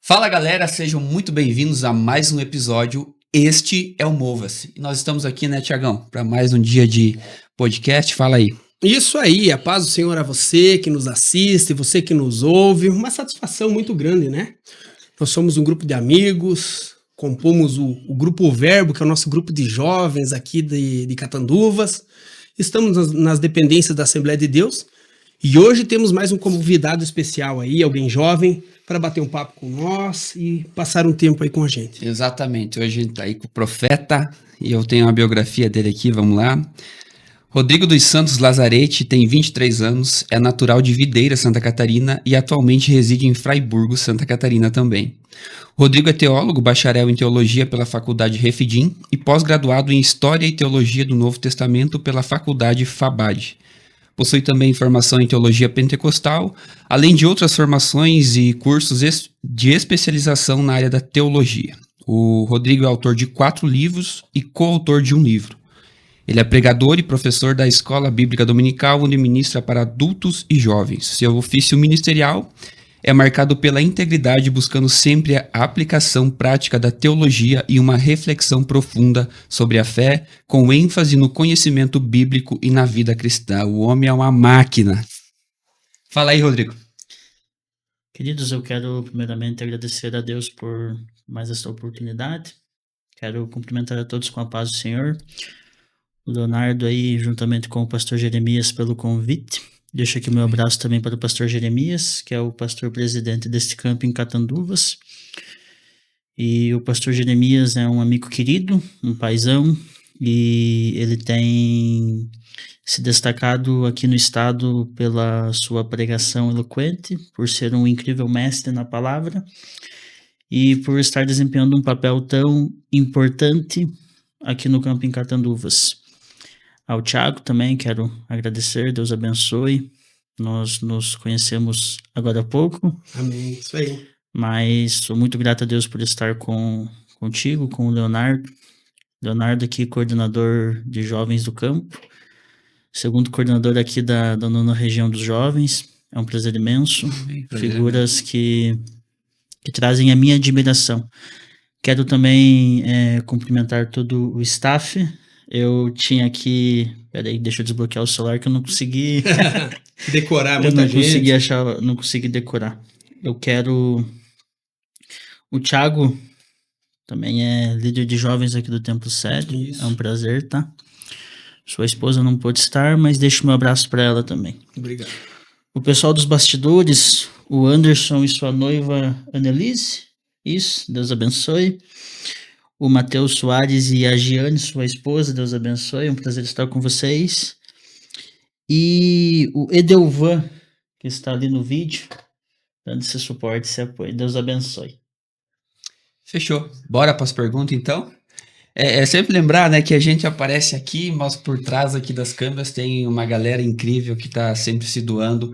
Fala galera, sejam muito bem-vindos a mais um episódio. Este é o Mova-se. E nós estamos aqui, né, Tiagão, para mais um dia de podcast. Fala aí. Isso aí, a paz do Senhor a você que nos assiste, você que nos ouve, uma satisfação muito grande, né? Nós somos um grupo de amigos, compomos o Grupo Verbo, que é o nosso grupo de jovens aqui de Catanduvas, estamos nas dependências da Assembleia de Deus e hoje temos mais um convidado especial aí, alguém jovem, para bater um papo com nós e passar um tempo aí com a gente. Exatamente, hoje a gente tá aí com o Profeta e eu tenho a biografia dele aqui, vamos lá. Rodrigo dos Santos Lazarete tem 23 anos, é natural de Videira, Santa Catarina e atualmente reside em Fraiburgo, Santa Catarina também. Rodrigo é teólogo, bacharel em teologia pela Faculdade Refidim e pós-graduado em História e Teologia do Novo Testamento pela Faculdade Fabad. Possui também formação em teologia pentecostal, além de outras formações e cursos de especialização na área da teologia. O Rodrigo é autor de 4 livros e coautor de um livro. Ele é pregador e professor da Escola Bíblica Dominical, onde ministra para adultos e jovens. Seu ofício ministerial é marcado pela integridade, buscando sempre a aplicação prática da teologia e uma reflexão profunda sobre a fé, com ênfase no conhecimento bíblico e na vida cristã. O homem é uma máquina. Fala aí, Rodrigo. Queridos, eu quero primeiramente agradecer a Deus por mais esta oportunidade. Quero cumprimentar a todos com a paz do Senhor. O Leonardo aí, juntamente com o pastor Jeremias, pelo convite. Deixo aqui o meu abraço também para o pastor Jeremias, que é o pastor presidente deste campo em Catanduvas. E o pastor Jeremias é um amigo querido, um paizão, e ele tem se destacado aqui no estado pela sua pregação eloquente, por ser um incrível mestre na palavra e por estar desempenhando um papel tão importante aqui no campo em Catanduvas. Ao Thiago também quero agradecer, Deus abençoe. Nós nos conhecemos agora há pouco. Amém, isso aí. Mas sou muito grato a Deus por estar contigo, com o Leonardo. Leonardo aqui, coordenador de jovens do campo. Segundo coordenador aqui da 9ª região dos jovens. É um prazer imenso. Figuras que trazem a minha admiração. Quero também cumprimentar todo o staff. Eu tinha aqui... Peraí, deixa eu desbloquear o celular que eu não consegui... Decorar eu muita não gente. consegui achar, não consegui decorar. Eu quero... O Thiago também é líder de jovens aqui do Templo Sede. Isso. É um prazer, tá? Sua esposa não pôde estar, mas deixo meu abraço para ela também. Obrigado. O pessoal dos bastidores, o Anderson e sua noiva Annelise. Isso, Deus abençoe. O Matheus Soares e a Giane, sua esposa, Deus abençoe, é um prazer estar com vocês. E o Edelvan, que está ali no vídeo, dando esse suporte, esse apoio, Deus abençoe. Fechou. Bora para as perguntas, então? É sempre lembrar, né, que a gente aparece aqui, mas por trás aqui das câmeras tem uma galera incrível que está sempre se doando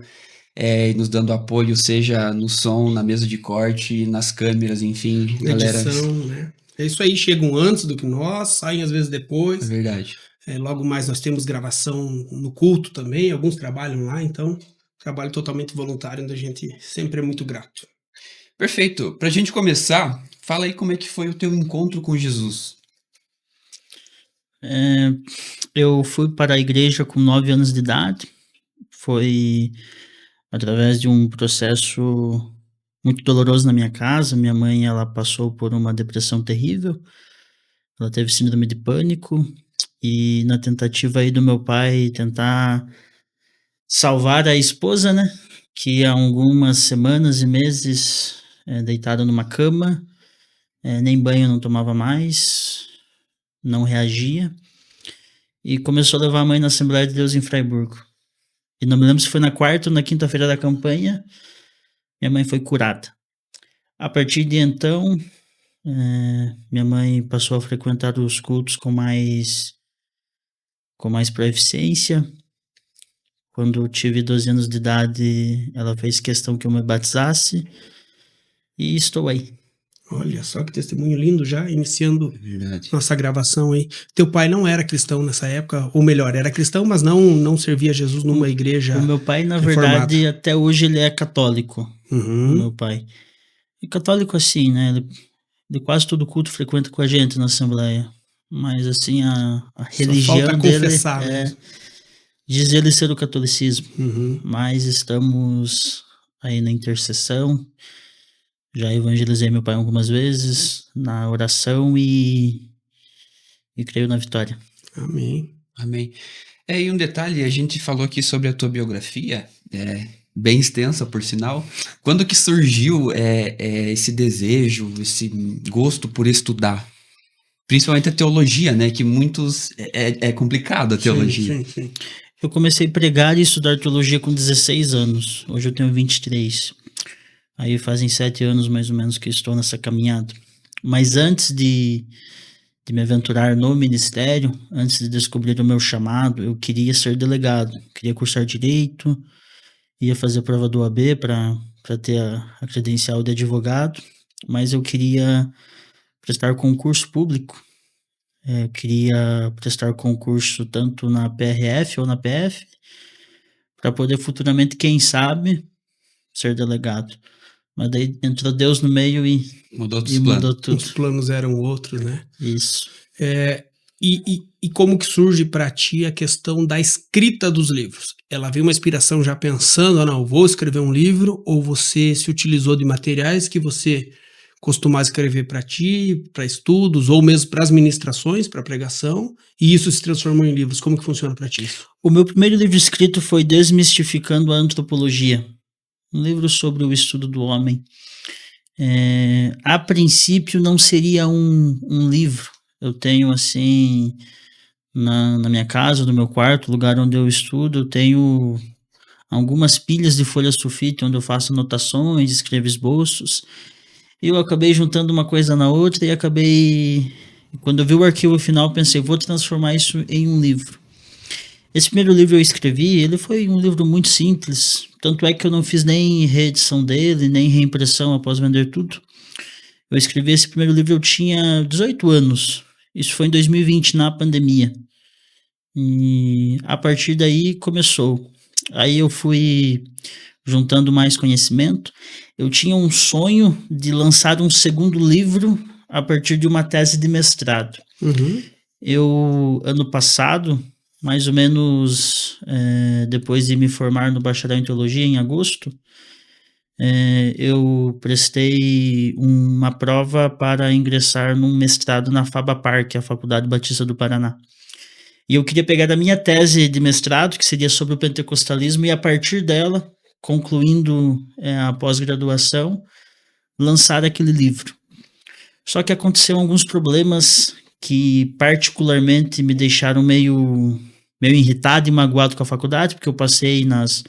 e nos dando apoio, seja no som, na mesa de corte, nas câmeras, enfim. Galera... Edição, né? É isso aí, chegam antes do que nós, saem às vezes depois. É verdade. Logo mais nós temos gravação no culto também, alguns trabalham lá, então trabalho totalmente voluntário, onde a gente sempre é muito grato. Perfeito. Pra gente começar, fala aí como é que foi o teu encontro com Jesus. Eu fui para a igreja com 9 anos de idade, foi através de um processo muito doloroso na minha casa. Minha mãe, ela passou por uma depressão terrível, ela teve síndrome de pânico, e na tentativa aí do meu pai tentar salvar a esposa, né, que há algumas semanas e meses deitada numa cama, nem banho não tomava mais, não reagia, e começou a levar a mãe na Assembleia de Deus em Fraiburgo. E não me lembro se foi na 4ª ou na 5ª-feira da campanha, minha mãe foi curada. A partir de então, minha mãe passou a frequentar os cultos com mais proeficiência. Quando eu tive 12 anos de idade, ela fez questão que eu me batizasse e estou aí. Olha só que testemunho lindo já, iniciando Verdade. nossa gravação aí. Teu pai não era cristão nessa época, ou melhor, era cristão, mas não servia Jesus numa igreja O meu pai, na reformada. verdade, até hoje ele é católico. Uhum. O meu pai. E católico assim, né? Ele quase todo culto frequenta com a gente na Assembleia. Mas assim, a Só religião falta dele confessar mesmo. diz ele ser o catolicismo. Uhum. Mas estamos aí na intercessão. Já evangelizei meu pai algumas vezes na oração e creio na vitória. Amém. Amém. E um detalhe, a gente falou aqui sobre a tua biografia, bem extensa, por sinal. Quando que surgiu esse desejo, esse gosto por estudar? Principalmente a teologia, né? Que muitos... É complicado a teologia. Sim. Eu comecei a pregar e estudar teologia com 16 anos. Hoje eu tenho 23. Aí fazem 7 anos mais ou menos que estou nessa caminhada. Mas antes de me aventurar no ministério, antes de descobrir o meu chamado, eu queria ser delegado. Queria cursar direito, ia fazer a prova do OAB para ter a credencial de advogado, mas eu queria prestar concurso público. Eu queria prestar concurso tanto na PRF ou na PF, para poder futuramente, quem sabe, ser delegado. Mas daí entrou Deus no meio e Mudou mudou tudo. Os planos eram outros, né? Isso. E como que surge para ti a questão da escrita dos livros? Ela veio uma inspiração já pensando, não, vou escrever um livro, ou você se utilizou de materiais que você costumava escrever para ti, para estudos, ou mesmo para as ministrações, para pregação, e isso se transformou em livros? Como que funciona para ti isso? O meu primeiro livro escrito foi Desmistificando a Antropologia, um livro sobre o estudo do homem. A princípio não seria um livro. Eu tenho assim, na minha casa, no meu quarto, lugar onde eu estudo, eu tenho algumas pilhas de folha sulfite onde eu faço anotações, escrevo esboços. E eu acabei juntando uma coisa na outra e quando eu vi o arquivo final, pensei, vou transformar isso em um livro. Esse primeiro livro eu escrevi, ele foi um livro muito simples, tanto é que eu não fiz nem reedição dele, nem reimpressão após vender tudo. Eu escrevi esse primeiro livro, eu tinha 18 anos, isso foi em 2020, na pandemia. E a partir daí começou. Aí eu fui juntando mais conhecimento. Eu tinha um sonho de lançar um segundo livro a partir de uma tese de mestrado. Eu, ano passado, mais ou menos depois de me formar no bacharel em teologia, em agosto, eu prestei uma prova para ingressar num mestrado na FABAPAR, a Faculdade Batista do Paraná. E eu queria pegar da minha tese de mestrado, que seria sobre o pentecostalismo, e a partir dela, concluindo a pós-graduação, lançar aquele livro. Só que aconteceram alguns problemas que particularmente me deixaram meio irritado e magoado com a faculdade, porque eu passei nas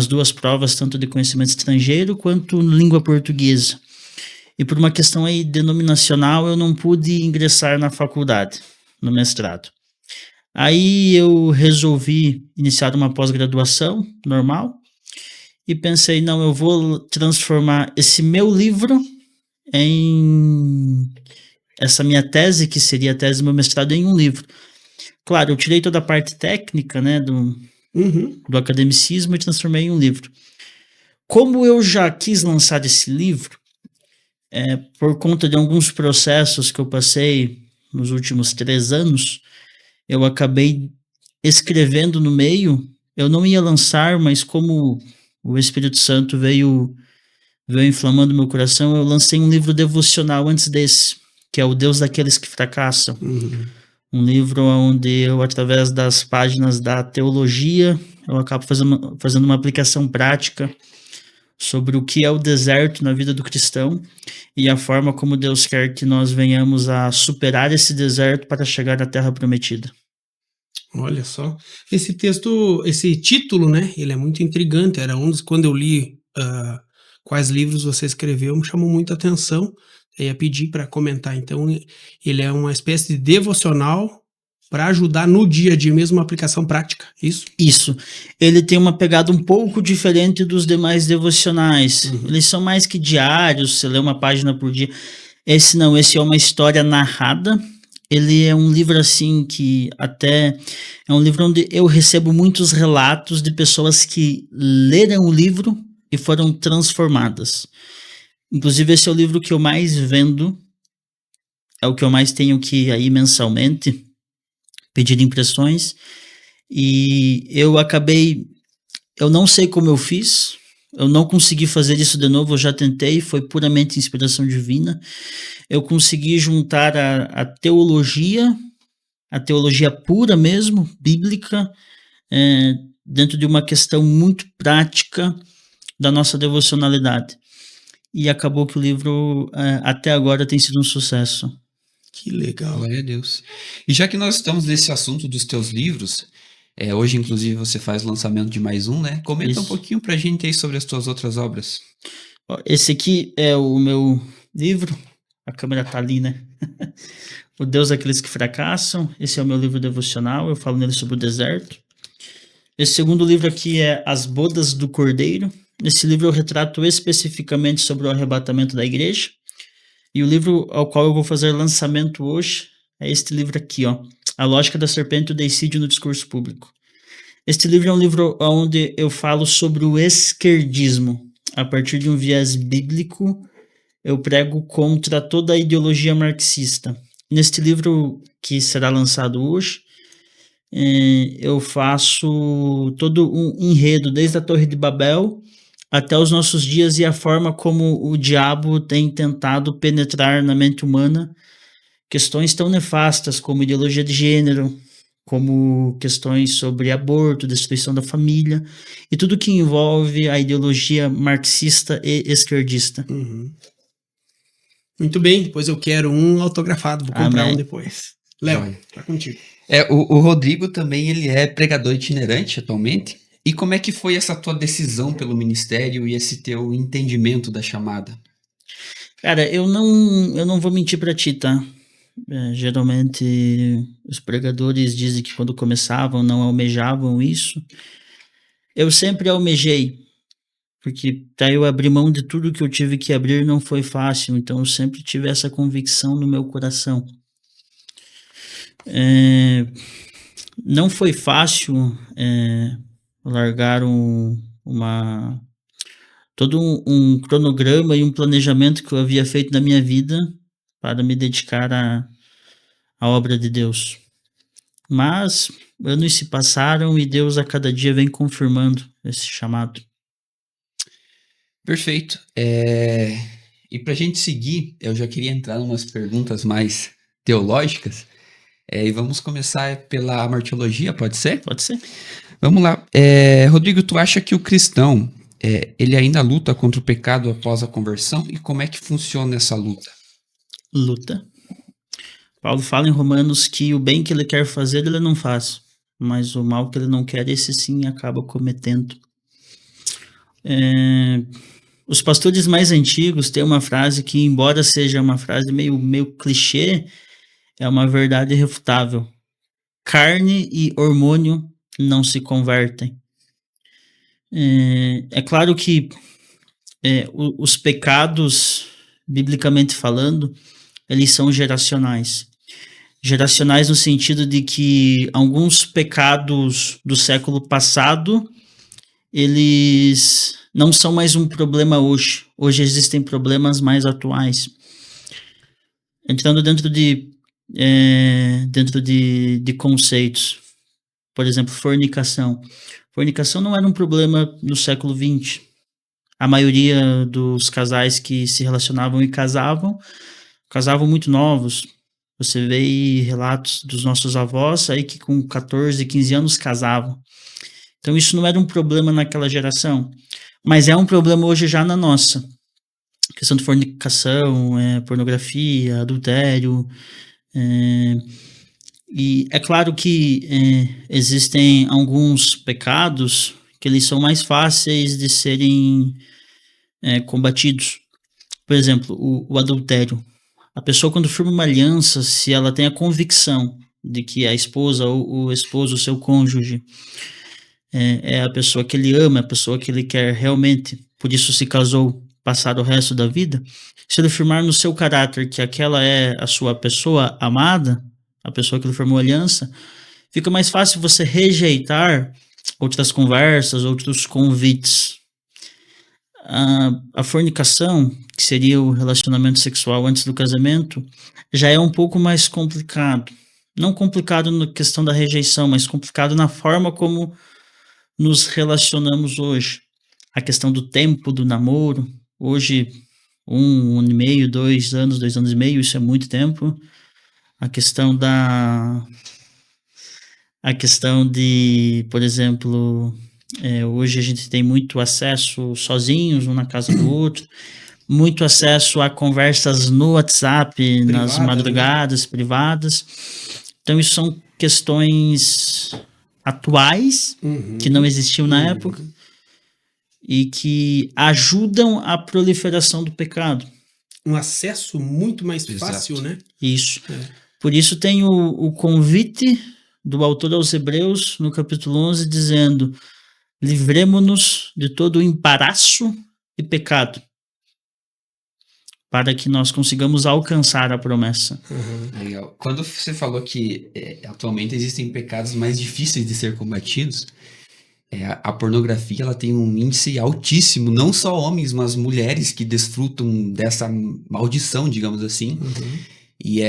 duas provas, tanto de conhecimento estrangeiro quanto língua portuguesa. E por uma questão aí denominacional, eu não pude ingressar na faculdade, no mestrado. Aí eu resolvi iniciar uma pós-graduação normal e pensei, não, eu vou transformar esse meu livro em essa minha tese, que seria a tese do meu mestrado, em um livro. Claro, eu tirei toda a parte técnica, né, do academicismo e transformei em um livro. Como eu já quis lançar esse livro, por conta de alguns processos que eu passei nos últimos 3 anos, eu acabei escrevendo no meio. Eu não ia lançar, mas como o Espírito Santo veio inflamando meu coração, eu lancei um livro devocional antes desse, que é O Deus daqueles que fracassam. Um livro onde eu, através das páginas da teologia, eu acabo fazendo uma aplicação prática sobre o que é o deserto na vida do cristão e a forma como Deus quer que nós venhamos a superar esse deserto para chegar à terra prometida. Olha só, esse texto, esse título, né, ele é muito intrigante, quando eu li quais livros você escreveu, me chamou muita atenção, eu ia pedir para comentar. Então, ele é uma espécie de devocional para ajudar no dia a dia mesmo, uma aplicação prática, isso? Isso, ele tem uma pegada um pouco diferente dos demais devocionais, eles são mais que diários, você lê uma página por dia. Esse não, esse é uma história narrada. Ele é um livro assim que até é um livro onde eu recebo muitos relatos de pessoas que leram o livro e foram transformadas. Inclusive, esse é o livro que eu mais vendo, é o que eu mais tenho que ir mensalmente, pedir impressões. E eu não sei como eu fiz, eu não consegui fazer isso de novo, eu já tentei, foi puramente inspiração divina. Eu consegui juntar a teologia pura mesmo, bíblica, dentro de uma questão muito prática da nossa devocionalidade. E acabou que o livro, até agora, tem sido um sucesso. Que legal. Glória a Deus. E já que nós estamos nesse assunto dos teus livros, hoje, inclusive, você faz o lançamento de mais um, né? Comenta Isso. um pouquinho pra gente aí sobre as tuas outras obras. Ó, esse aqui é o meu livro. A câmera tá ali, né? O Deus daqueles que fracassam. Esse é o meu livro devocional. Eu falo nele sobre o deserto. Esse segundo livro aqui é As Bodas do Cordeiro. Nesse livro eu retrato especificamente sobre o arrebatamento da igreja. E o livro ao qual eu vou fazer lançamento hoje é este livro aqui, ó. A Lógica da Serpente e o Deicídio no Discurso Público. Este livro é um livro onde eu falo sobre o esquerdismo. A partir de um viés bíblico, eu prego contra toda a ideologia marxista. Neste livro que será lançado hoje, eu faço todo um enredo, desde a Torre de Babel até os nossos dias e a forma como o diabo tem tentado penetrar na mente humana questões tão nefastas como ideologia de gênero, como questões sobre aborto, destruição da família e tudo que envolve a ideologia marxista e esquerdista. Uhum. Muito bem, depois eu quero um autografado, vou comprar Amém. um depois. Léo, Joia. tá contigo. O Rodrigo também, ele é pregador itinerante atualmente. E como é que foi essa tua decisão pelo ministério e esse teu entendimento da chamada? Cara, eu não vou mentir pra ti, tá? Geralmente os pregadores dizem que quando começavam não almejavam isso. Eu sempre almejei, porque daí eu abri mão de tudo que eu tive que abrir não foi fácil, então eu sempre tive essa convicção no meu coração. Não foi fácil largar todo um cronograma e um planejamento que eu havia feito na minha vida para me dedicar à obra de Deus. Mas anos se passaram e Deus a cada dia vem confirmando esse chamado. Perfeito. E pra gente seguir, eu já queria entrar em umas perguntas mais teológicas. E vamos começar pela martiologia, pode ser? Pode ser? Vamos lá. Rodrigo, tu acha que o cristão, ele ainda luta contra o pecado após a conversão? E como é que funciona essa luta? Luta. Paulo fala em Romanos que o bem que ele quer fazer, ele não faz. Mas o mal que ele não quer, esse sim acaba cometendo. Os pastores mais antigos têm uma frase que, embora seja uma frase meio clichê, é uma verdade irrefutável. Carne e hormônio não se convertem. É claro que os pecados, biblicamente falando, eles são geracionais. Geracionais no sentido de que alguns pecados do século passado, eles não são mais um problema hoje. Hoje existem problemas mais atuais. Entrando dentro de conceitos. Por exemplo, fornicação. Fornicação não era um problema no século XX. A maioria dos casais que se relacionavam e casavam muito novos. Você vê relatos dos nossos avós aí que com 14, 15 anos casavam. Então isso não era um problema naquela geração, mas é um problema hoje já na nossa. Questão de fornicação, pornografia, adultério. E é claro que existem alguns pecados que eles são mais fáceis de serem combatidos. Por exemplo, o adultério. A pessoa, quando firma uma aliança, se ela tem a convicção de que a esposa ou o esposo, o seu cônjuge, é a pessoa que ele ama, a pessoa que ele quer realmente, por isso se casou, passar o resto da vida, se ele firmar no seu caráter que aquela é a sua pessoa amada, a pessoa que ele firmou aliança, fica mais fácil você rejeitar outras conversas, outros convites. A fornicação, que seria o relacionamento sexual antes do casamento, já é um pouco mais complicado. Não complicado na questão da rejeição, mas complicado na forma como nos relacionamos hoje. A questão do tempo do namoro, hoje 1 ano e meio, 2 anos, 2 anos e meio, isso é muito tempo. A questão de, por exemplo, hoje a gente tem muito acesso sozinhos, um na casa do outro, muito acesso a conversas no WhatsApp, nas Privada, madrugadas, privadas. Então, isso são questões atuais, que não existiam na época, e que ajudam a proliferação do pecado. Um acesso muito mais Exato. fácil, né? Isso. Por isso tem o convite do autor aos Hebreus, no capítulo 11, dizendo: livremo-nos de todo o embaraço e pecado, para que nós consigamos alcançar a promessa. Legal. Quando você falou que atualmente existem pecados mais difíceis de ser combatidos, a pornografia ela tem um índice altíssimo, não só homens, mas mulheres que desfrutam dessa maldição, digamos assim. E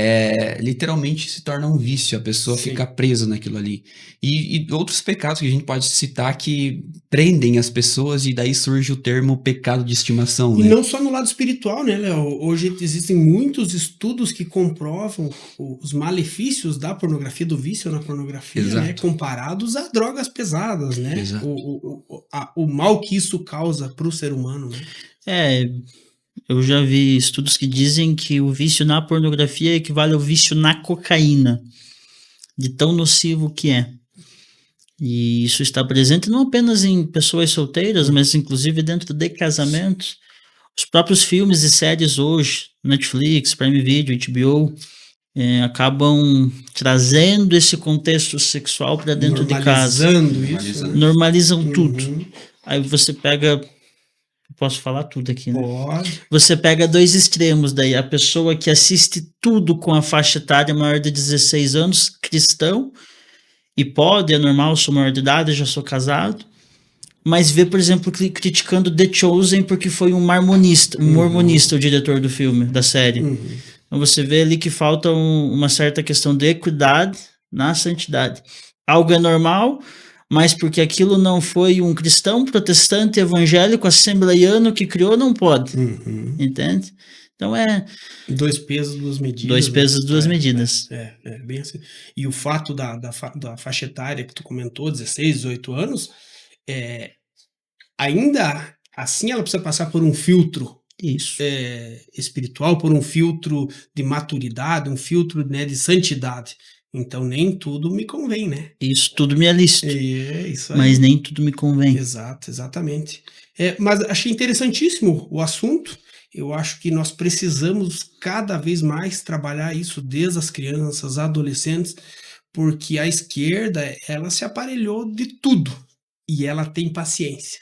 literalmente se torna um vício, a pessoa Sim. fica presa naquilo ali. E outros pecados que a gente pode citar que prendem as pessoas, e daí surge o termo pecado de estimação, E né? não só no lado espiritual, né, Léo? Hoje existem muitos estudos que comprovam os malefícios da pornografia, do vício na pornografia, Exato. né, comparados a drogas pesadas, né? Exato. O mal que isso causa para o ser humano, né? Eu já vi estudos que dizem que o vício na pornografia equivale ao vício na cocaína, de tão nocivo que é. E isso está presente não apenas em pessoas solteiras, mas inclusive dentro de casamentos. Os próprios filmes e séries hoje, Netflix, Prime Video, HBO, acabam trazendo esse contexto sexual para dentro de casa. Normalizando isso, né? Normalizam tudo. Aí você pega... Posso falar tudo aqui, né? Pode. Você pega dois extremos daí. A pessoa que assiste tudo com a faixa etária maior de 16 anos, cristão, e pode, é normal, sou maior de idade, já sou casado, mas vê, por exemplo, criticando The Chosen porque foi um mormonista o diretor do filme, da série. Então você vê ali que falta uma certa questão de equidade na santidade. Algo é normal, mas porque aquilo não foi um cristão protestante evangélico assembleiano que criou, não pode. Entende? Então 2 pesos, 2 medidas. 2 pesos, 2 medidas. Bem assim. E o fato da faixa etária que tu comentou, 16, 18 anos, ainda assim ela precisa passar por um filtro Isso. espiritual, por um filtro de maturidade, um filtro, né, de santidade. Então nem tudo me convém, né? Isso tudo me é lícito. Isso aí. Mas nem tudo me convém. Exatamente. Mas achei interessantíssimo o assunto. Eu acho que nós precisamos cada vez mais trabalhar isso desde as crianças, adolescentes, porque a esquerda, ela se aparelhou de tudo e ela tem paciência.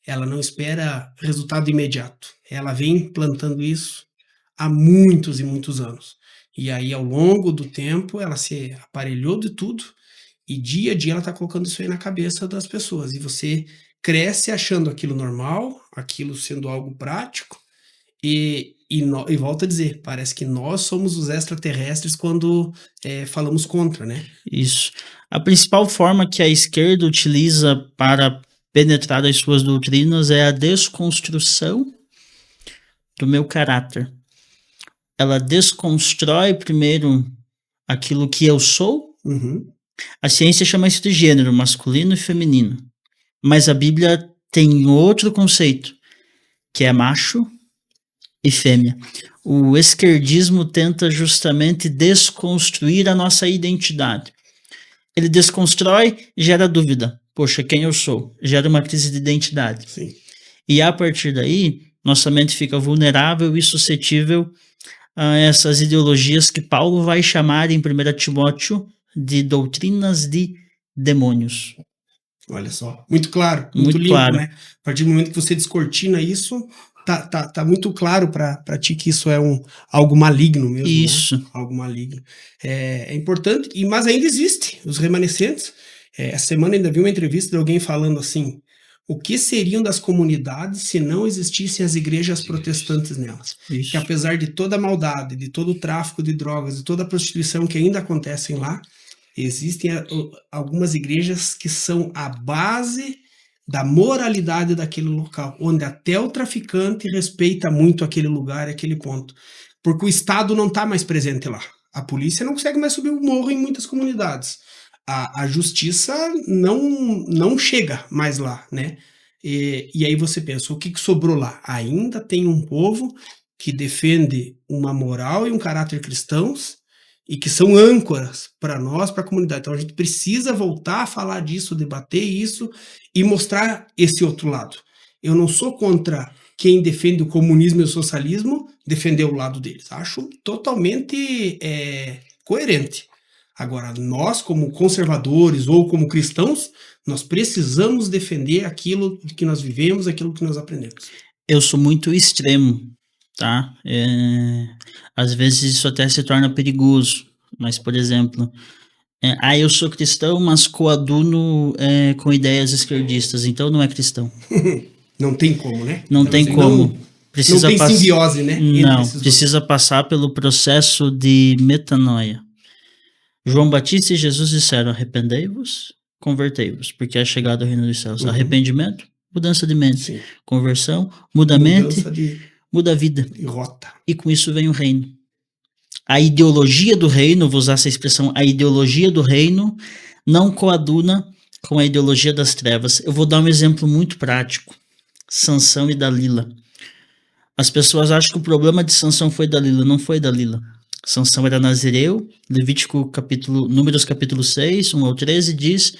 Ela não espera resultado imediato. Ela vem plantando isso há muitos e muitos anos. E aí, ao longo do tempo, ela se aparelhou de tudo e dia a dia ela está colocando isso aí na cabeça das pessoas. E você cresce achando aquilo normal, aquilo sendo algo prático, e volto a dizer, parece que nós somos os extraterrestres quando falamos contra, né? Isso. A principal forma que a esquerda utiliza para penetrar as suas doutrinas é a desconstrução do meu caráter. Ela desconstrói primeiro aquilo que eu sou. A ciência chama isso de gênero, masculino e feminino. Mas a Bíblia tem outro conceito, que é macho e fêmea. O esquerdismo tenta justamente desconstruir a nossa identidade. Ele desconstrói e gera dúvida. Poxa, quem eu sou? Gera uma crise de identidade. Sim. E a partir daí, nossa mente fica vulnerável e suscetível a essas ideologias que Paulo vai chamar em 1 Timóteo de doutrinas de demônios. Olha só, muito claro, muito limpo, claro. né? A partir do momento que você descortina isso, tá muito claro para ti que isso é algo maligno mesmo. Isso. Né? Algo maligno. É importante, mas ainda existe os remanescentes. Essa semana ainda vi uma entrevista de alguém falando assim, O que seriam das comunidades se não existissem as igrejas protestantes nelas? Isso. Que apesar de toda a maldade, de todo o tráfico de drogas, de toda a prostituição que ainda acontecem lá, existem algumas igrejas que são a base da moralidade daquele local, onde até o traficante respeita muito aquele lugar, aquele ponto. Porque o Estado não está mais presente lá. A polícia não consegue mais subir o morro em muitas comunidades. A justiça não chega mais lá, né? E aí você pensa, o que sobrou lá? Ainda tem um povo que defende uma moral e um caráter cristãos e que são âncoras para nós, para a comunidade. Então a gente precisa voltar a falar disso, debater isso e mostrar esse outro lado. Eu não sou contra quem defende o comunismo e o socialismo defender o lado deles. Acho totalmente coerente. Agora, nós, como conservadores ou como cristãos, nós precisamos defender aquilo que nós vivemos, aquilo que nós aprendemos. Eu sou muito extremo, tá? Às vezes isso até se torna perigoso. Mas, por exemplo, eu sou cristão, mas coaduno com ideias esquerdistas, então não é cristão. Não tem como, né? Não tem como. Não tem simbiose, né? Não, precisa passar pelo processo de metanoia. João Batista e Jesus disseram, arrependei-vos, convertei-vos, porque é chegado ao reino dos céus. Uhum. Arrependimento, mudança de mente. Sim. Conversão, muda a mente, Mudança muda a vida. de rota. E com isso vem o reino. A ideologia do reino, vou usar essa expressão, a ideologia do reino não coaduna com a ideologia das trevas. Eu vou dar um exemplo muito prático. Sansão e Dalila. As pessoas acham que o problema de Sansão foi Dalila. Não foi Dalila. Sansão era nazireu. Números capítulo 6, 1 ao 13, diz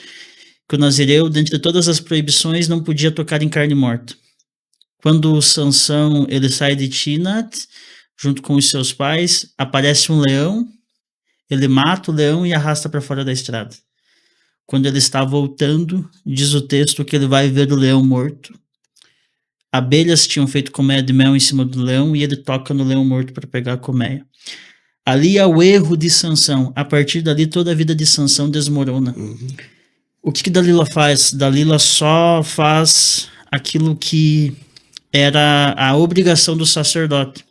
que o nazireu, dentre todas as proibições, não podia tocar em carne morta. Quando Sansão ele sai de Timnat, junto com os seus pais, aparece um leão, ele mata o leão e arrasta para fora da estrada. Quando ele está voltando, diz o texto que ele vai ver o leão morto. Abelhas tinham feito colmeia de mel em cima do leão e ele toca no leão morto para pegar a colmeia. Ali é o erro de Sansão. A partir dali, toda a vida de Sansão desmorona. Uhum. O que Dalila faz? Dalila só faz aquilo que era a obrigação do sacerdote.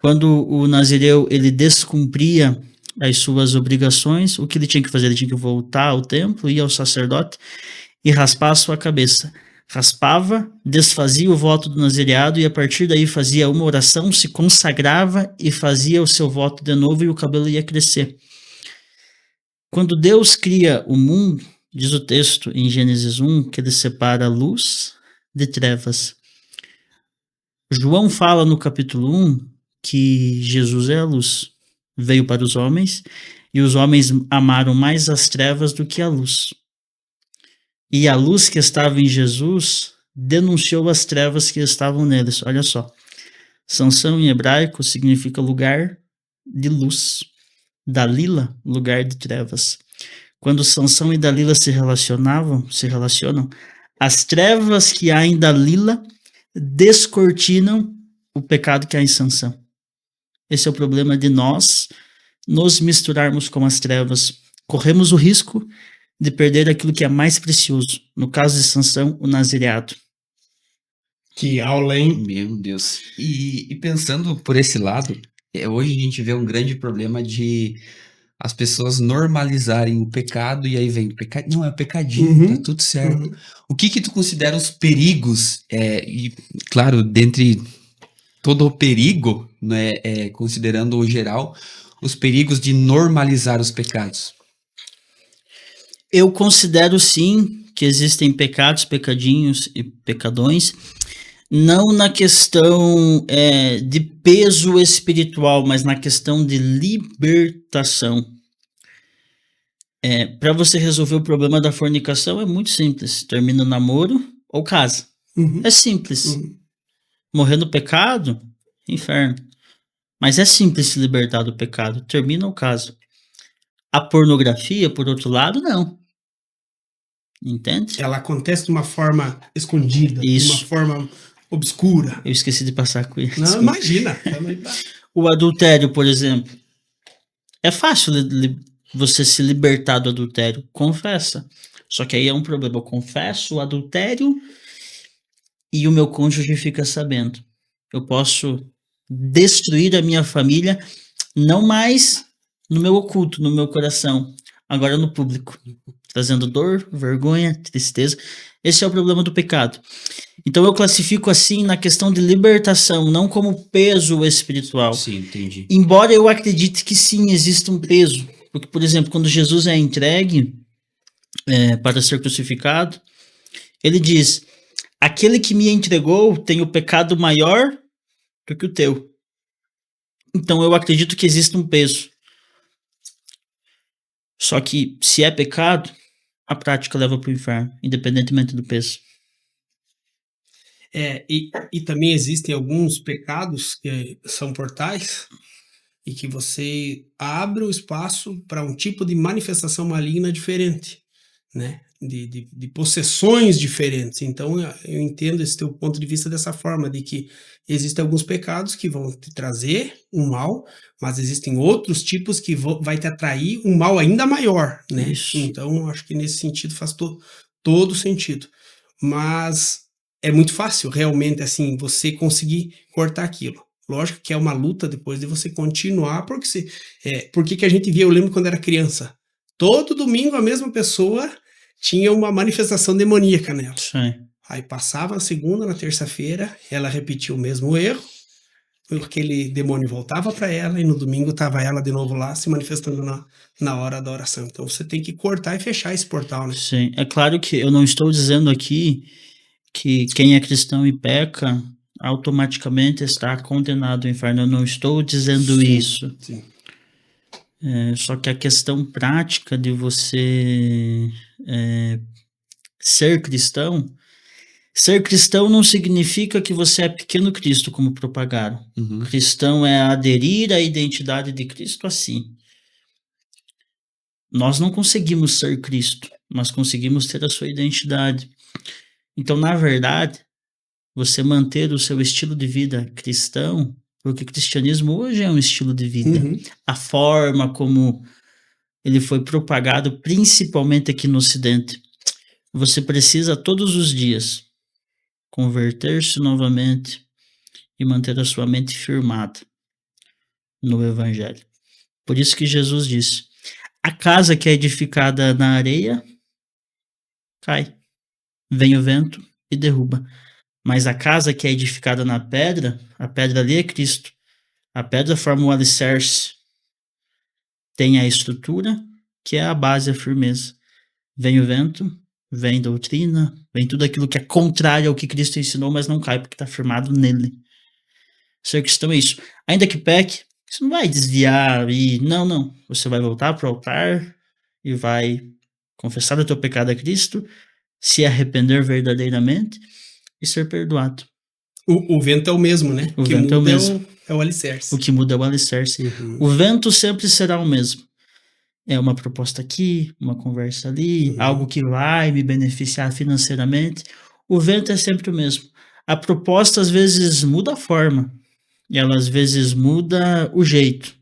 Quando o nazireu ele descumpria as suas obrigações, o que ele tinha que fazer? Ele tinha que voltar ao templo, ir ao sacerdote e raspar a sua cabeça. Raspava, desfazia o voto do nazireado e a partir daí fazia uma oração, se consagrava e fazia o seu voto de novo e o cabelo ia crescer. Quando Deus cria o mundo, diz o texto em Gênesis 1, que ele separa luz de trevas. João fala no capítulo 1 que Jesus é a luz, veio para os homens e os homens amaram mais as trevas do que a luz. E a luz que estava em Jesus denunciou as trevas que estavam neles. Olha só, Sansão em hebraico significa lugar de luz. Dalila, lugar de trevas. Quando Sansão e Dalila se relacionam, as trevas que há em Dalila descortinam o pecado que há em Sansão. Esse é o problema de nós nos misturarmos com as trevas. Corremos o risco de perder aquilo que é mais precioso. No caso de Sansão, o nazireado. Que aula, hein? Meu Deus. E pensando por esse lado, hoje a gente vê um grande problema de as pessoas normalizarem o pecado e aí vem pecado. Não, é pecadinho, tá tudo certo. Uhum. O que tu considera os perigos? E, claro, dentre todo o perigo, né, considerando o geral, os perigos de normalizar os pecados. Eu considero sim que existem pecados, pecadinhos e pecadões, não na questão de peso espiritual, mas na questão de libertação. Para você resolver o problema da fornicação é muito simples. Termina o namoro ou casa. Uhum. É simples. Uhum. Morrer no pecado, inferno. Mas é simples se libertar do pecado. Termina o caso. A pornografia, por outro lado, não. Entende? Ela acontece de uma forma escondida, Isso. de uma forma obscura. Eu esqueci de passar com isso. Não, imagina. O adultério, por exemplo. É fácil você se libertar do adultério. Confessa. Só que aí é um problema. Eu confesso o adultério e o meu cônjuge fica sabendo. Eu posso destruir a minha família, não mais no meu oculto, no meu coração, agora no público, trazendo dor, vergonha, tristeza. Esse é o problema do pecado. Então eu classifico assim na questão de libertação, não como peso espiritual. Sim, entendi. Embora eu acredite que sim, existe um peso. Porque, por exemplo, quando Jesus é entregue para ser crucificado, ele diz: aquele que me entregou tem o pecado maior do que o teu. Então eu acredito que existe um peso. Só que se é pecado, a prática leva para o inferno, independentemente do peso. E também existem alguns pecados que são portais e que você abre o espaço para um tipo de manifestação maligna diferente, né? De possessões diferentes. Então eu entendo esse teu ponto de vista dessa forma, de que existem alguns pecados que vão te trazer um mal, mas existem outros tipos que vai te atrair um mal ainda maior, né? Isso. Então acho que nesse sentido faz todo sentido. Mas é muito fácil realmente assim você conseguir cortar aquilo. Lógico que é uma luta depois de você continuar, porque que a gente via, eu lembro quando era criança, todo domingo a mesma pessoa tinha uma manifestação demoníaca nela. Sim. Aí passava na segunda, na terça-feira, ela repetia o mesmo erro, aquele demônio voltava para ela e no domingo estava ela de novo lá se manifestando na hora da oração. Então você tem que cortar e fechar esse portal, né? Sim. É claro que eu não estou dizendo aqui que quem é cristão e peca automaticamente está condenado ao inferno. Eu não estou dizendo isso. Sim. Só que a questão prática de você ser cristão não significa que você é pequeno Cristo, como propagaram. Uhum. Cristão é aderir à identidade de Cristo assim. Nós não conseguimos ser Cristo, mas conseguimos ter a sua identidade. Então, na verdade, você manter o seu estilo de vida cristão, porque o cristianismo hoje é um estilo de vida. Uhum. A forma como ele foi propagado, principalmente aqui no Ocidente, você precisa todos os dias converter-se novamente e manter a sua mente firmada no Evangelho. Por isso que Jesus disse: a casa que é edificada na areia cai, vem o vento e derruba. Mas a casa que é edificada na pedra, a pedra ali é Cristo. A pedra forma o alicerce. Tem a estrutura, que é a base, a firmeza. Vem o vento, vem doutrina, vem tudo aquilo que é contrário ao que Cristo ensinou, mas não cai porque está firmado nele. Ser cristão é isso. Ainda que peque, você não vai desviar e... Não. Você vai voltar para o altar e vai confessar o teu pecado a Cristo, se arrepender verdadeiramente e ser perdoado. O vento é o mesmo, né? O vento é o mesmo. É o alicerce. O que muda é o alicerce. Uhum. O vento sempre será o mesmo. É uma proposta aqui, uma conversa ali, algo que vai me beneficiar financeiramente. O vento é sempre o mesmo. A proposta às vezes muda a forma. E ela às vezes muda o jeito.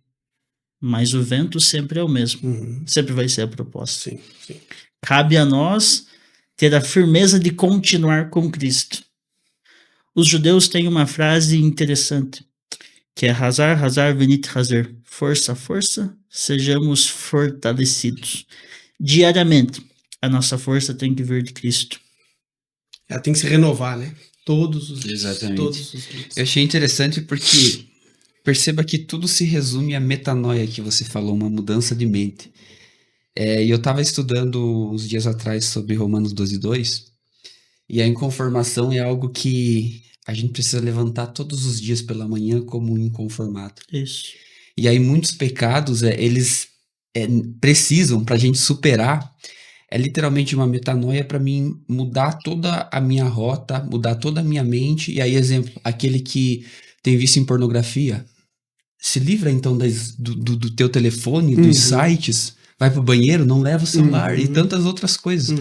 Mas o vento sempre é o mesmo. Uhum. Sempre vai ser a proposta. Sim. Cabe a nós ter a firmeza de continuar com Cristo. Os judeus têm uma frase interessante, que é Hazar, venit hazer. Força, sejamos fortalecidos. Diariamente, a nossa força tem que vir de Cristo. Ela tem que se renovar, né? Todos os dias. Exatamente. Todos os dias. Eu achei interessante porque perceba que tudo se resume à metanoia que você falou, uma mudança de mente. E eu estava estudando uns dias atrás sobre Romanos 12:2, e a inconformação é algo que a gente precisa levantar todos os dias pela manhã como um inconformado. Isso. E aí muitos pecados, eles precisam, para a gente superar, literalmente uma metanoia para mim mudar toda a minha rota, mudar toda a minha mente. E aí, exemplo, aquele que tem vício em pornografia, se livra então do teu telefone, dos sites, vai pro banheiro, não leva o celular e tantas outras coisas.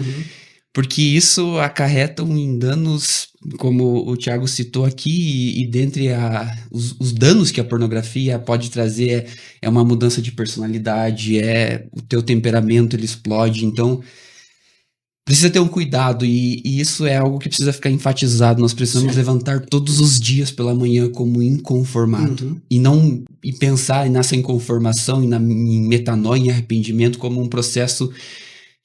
Porque isso acarreta em danos, como o Thiago citou aqui, e dentre os danos que a pornografia pode trazer é uma mudança de personalidade, o teu temperamento ele explode. Então, precisa ter um cuidado, e isso é algo que precisa ficar enfatizado. Nós precisamos levantar todos os dias pela manhã como inconformado. E pensar nessa inconformação, em metanoia, em arrependimento, como um processo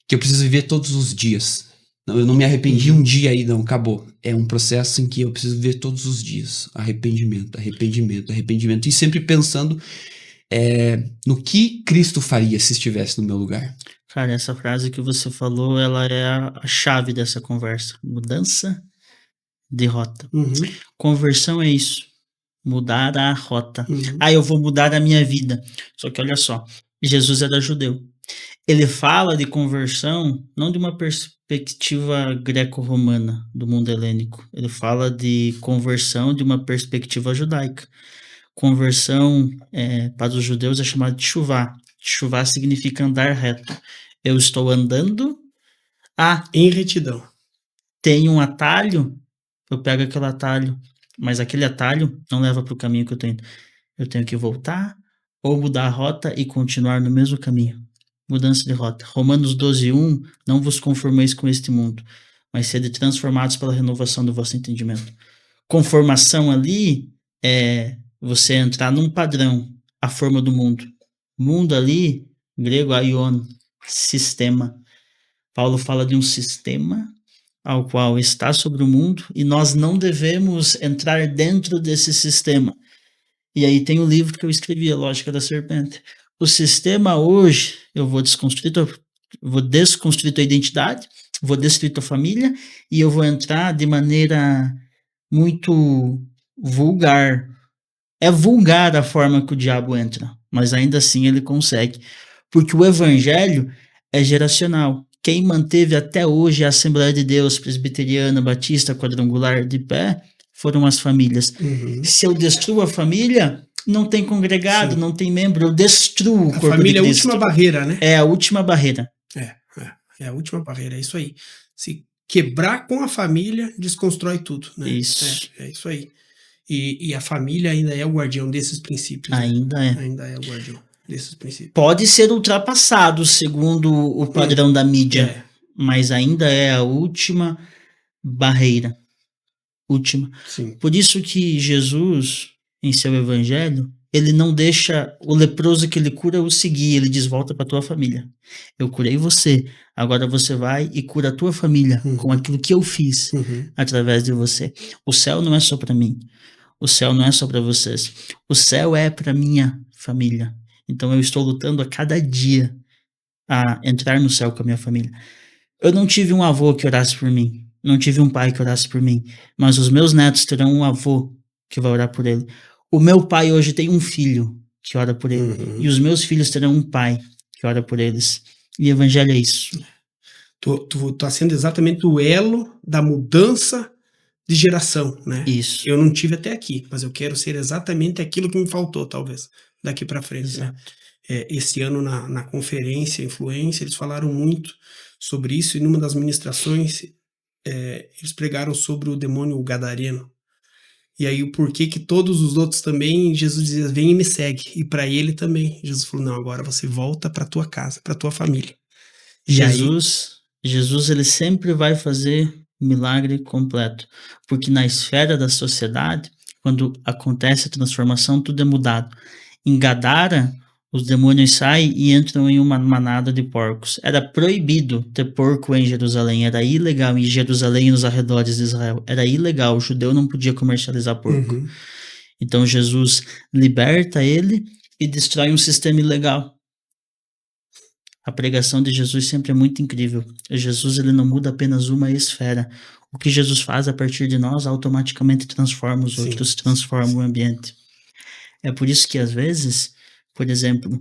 que eu preciso viver todos os dias. Eu não me arrependi um dia aí, não, acabou. É um processo em que eu preciso viver todos os dias. Arrependimento, arrependimento, arrependimento. E sempre pensando no que Cristo faria se estivesse no meu lugar. Cara, essa frase que você falou, ela é a chave dessa conversa. Mudança de rota. Conversão é isso. Mudar a rota. Eu vou mudar a minha vida. Só que olha só, Jesus era judeu. Ele fala de conversão não de uma perspectiva greco-romana do mundo helênico. Ele fala de conversão de uma perspectiva judaica. Conversão para os judeus é chamada de teshuvá. Teshuvá significa andar reto. Eu estou andando em retidão. Tem um atalho, eu pego aquele atalho, mas aquele atalho não leva para o caminho que eu tô indo. Eu tenho que voltar ou mudar a rota e continuar no mesmo caminho. Mudança de rota. Romanos 12:1, não vos conformeis com este mundo, mas sede transformados pela renovação do vosso entendimento. Conformação ali é você entrar num padrão, a forma do mundo. Mundo ali, grego aion, sistema. Paulo fala de um sistema ao qual está sobre o mundo e nós não devemos entrar dentro desse sistema. E aí tem o livro que eu escrevi, A Lógica da Serpente. O sistema hoje, eu vou desconstruir tua identidade, vou destruir tua família e eu vou entrar de maneira muito vulgar. É vulgar a forma que o diabo entra, mas ainda assim ele consegue. Porque o evangelho é geracional. Quem manteve até hoje a Assembleia de Deus, Presbiteriana, Batista, Quadrangular de pé, foram as famílias. Se eu destruo a família, não tem congregado, não tem membro, eu destruo o corpo de Cristo. A família é a última barreira, né? É a última barreira. É a última barreira, é isso aí. Se quebrar com a família, desconstrói tudo, né? Isso. É isso aí. E a família ainda é o guardião desses princípios. Ainda né? é. Ainda é o guardião desses princípios. Pode ser ultrapassado segundo o padrão da mídia, mas ainda é a última barreira. Última. Sim. Por isso que Jesus, em seu evangelho, ele não deixa o leproso que ele cura o seguir, ele diz, volta para tua família. Eu curei você, agora você vai e cura a tua família com aquilo que eu fiz através de você. O céu não é só para mim, o céu não é só para vocês, o céu é para minha família. Então eu estou lutando a cada dia a entrar no céu com a minha família. Eu não tive um avô que orasse por mim, não tive um pai que orasse por mim, mas os meus netos terão um avô que vai orar por ele. O meu pai hoje tem um filho que ora por ele. E os meus filhos terão um pai que ora por eles. E o evangelho é isso. Tu tá sendo exatamente o elo da mudança de geração, né? Isso. Eu não tive até aqui, mas eu quero ser exatamente aquilo que me faltou, talvez, daqui para frente. Exato. Né? Esse ano na conferência Influência, eles falaram muito sobre isso, e numa das ministrações eles pregaram sobre o demônio gadareno. E aí o porquê que todos os outros também, Jesus dizia, vem e me segue. E para ele também, Jesus falou, não, agora você volta para tua casa, para tua família. Jesus, ele sempre vai fazer milagre completo. Porque na esfera da sociedade, quando acontece a transformação, tudo é mudado. Em Gadara, os demônios saem e entram em uma manada de porcos. Era proibido ter porco em Jerusalém. Era ilegal em Jerusalém e nos arredores de Israel. Era ilegal. O judeu não podia comercializar porco. Então Jesus liberta ele e destrói um sistema ilegal. A pregação de Jesus sempre é muito incrível. Jesus ele não muda apenas uma esfera. O que Jesus faz a partir de nós automaticamente transforma os outros, transforma o ambiente. É por isso que às vezes, por exemplo,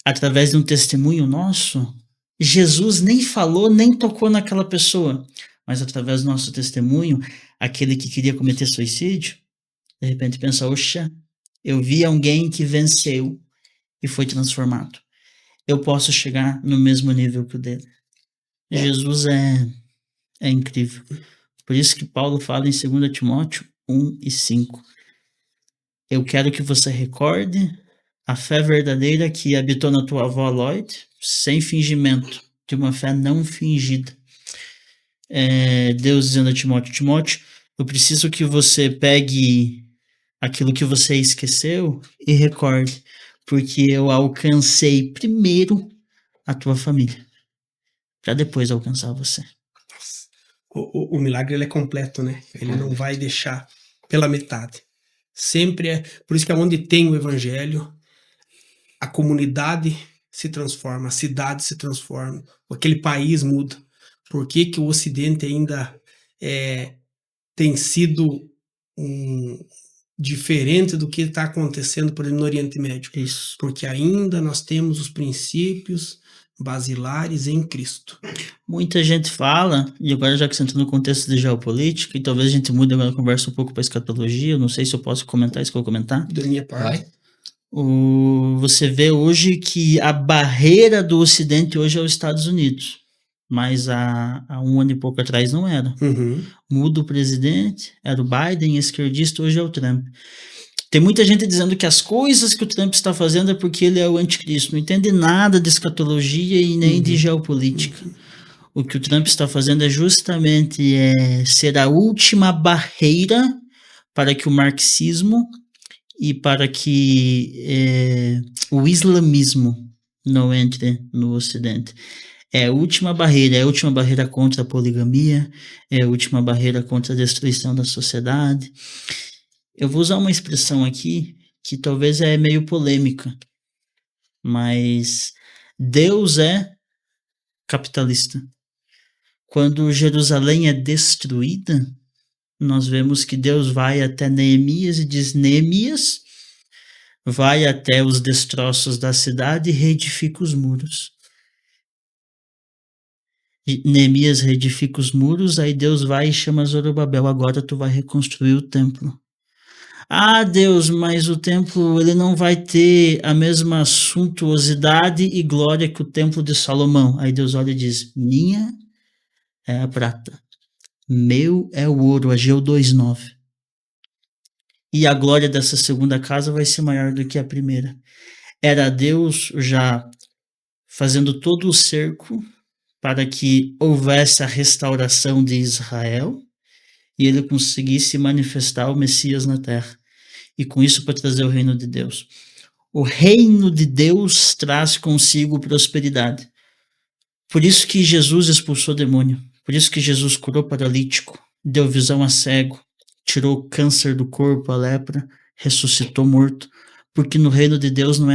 através de um testemunho nosso, Jesus nem falou, nem tocou naquela pessoa, mas através do nosso testemunho, aquele que queria cometer suicídio, de repente pensa, oxa, eu vi alguém que venceu e foi transformado. Eu posso chegar no mesmo nível que o dele. Jesus é incrível. Por isso que Paulo fala em 2 Timóteo 1:5. Eu quero que você recorde a fé verdadeira que habitou na tua avó Lloyd, sem fingimento, de uma fé não fingida. Deus dizendo a Timóteo, Timóteo, eu preciso que você pegue aquilo que você esqueceu e recorde, porque eu alcancei primeiro a tua família, para depois alcançar você. O milagre ele é completo, né? Ele não vai deixar pela metade. Sempre é. Por isso que onde tem o evangelho, a comunidade se transforma, a cidade se transforma, aquele país muda. Por que que o Ocidente ainda tem sido diferente do que está acontecendo, por exemplo, no Oriente Médio? Isso. Porque ainda nós temos os princípios basilares em Cristo. Muita gente fala, e agora já que você entrou no contexto de geopolítica, e talvez a gente mude agora a conversa um pouco para escatologia, eu não sei se eu posso comentar isso que eu vou comentar. Da minha parte. Você vê hoje que a barreira do Ocidente hoje é os Estados Unidos, mas há um ano e pouco atrás não era. Uhum. Muda o presidente, era o Biden, esquerdista, hoje é o Trump. Tem muita gente dizendo que as coisas que o Trump está fazendo é porque ele é o anticristo. Não entende nada de escatologia e nem de geopolítica. O que o Trump está fazendo é justamente ser a última barreira para que o marxismo e para que o islamismo não entre no Ocidente. É a última barreira contra a poligamia, é a última barreira contra a destruição da sociedade. Eu vou usar uma expressão aqui que talvez é meio polêmica, mas Deus é capitalista. Quando Jerusalém é destruída, nós vemos que Deus vai até Neemias e diz: Neemias, vai até os destroços da cidade e reedifica os muros. Neemias reedifica os muros, aí Deus vai e chama Zorobabel: agora tu vai reconstruir o templo. Ah, Deus, mas o templo ele não vai ter a mesma suntuosidade e glória que o templo de Salomão. Aí Deus olha e diz: minha é a prata, meu é o ouro, Ageu 2:9. E a glória dessa segunda casa vai ser maior do que a primeira. Era Deus já fazendo todo o cerco para que houvesse a restauração de Israel e ele conseguisse manifestar o Messias na terra. E com isso para trazer o reino de Deus. O reino de Deus traz consigo prosperidade. Por isso que Jesus expulsou demônio. Por isso que Jesus curou paralítico, deu visão a cego, tirou o câncer do corpo, a lepra, ressuscitou morto. Porque no reino de Deus não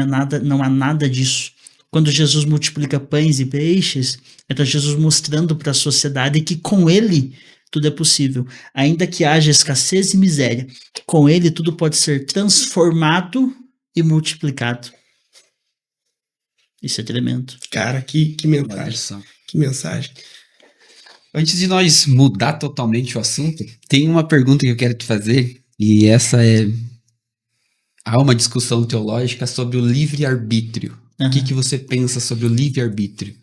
há nada disso. Quando Jesus multiplica pães e peixes, era Jesus mostrando para a sociedade que com ele tudo é possível. Ainda que haja escassez e miséria, com ele tudo pode ser transformado e multiplicado. Isso é tremendo. Cara, que mensagem. Que mensagem. Antes de nós mudar totalmente o assunto, tem uma pergunta que eu quero te fazer, e essa é... Há uma discussão teológica sobre o livre-arbítrio. Uhum. O que você pensa sobre o livre-arbítrio?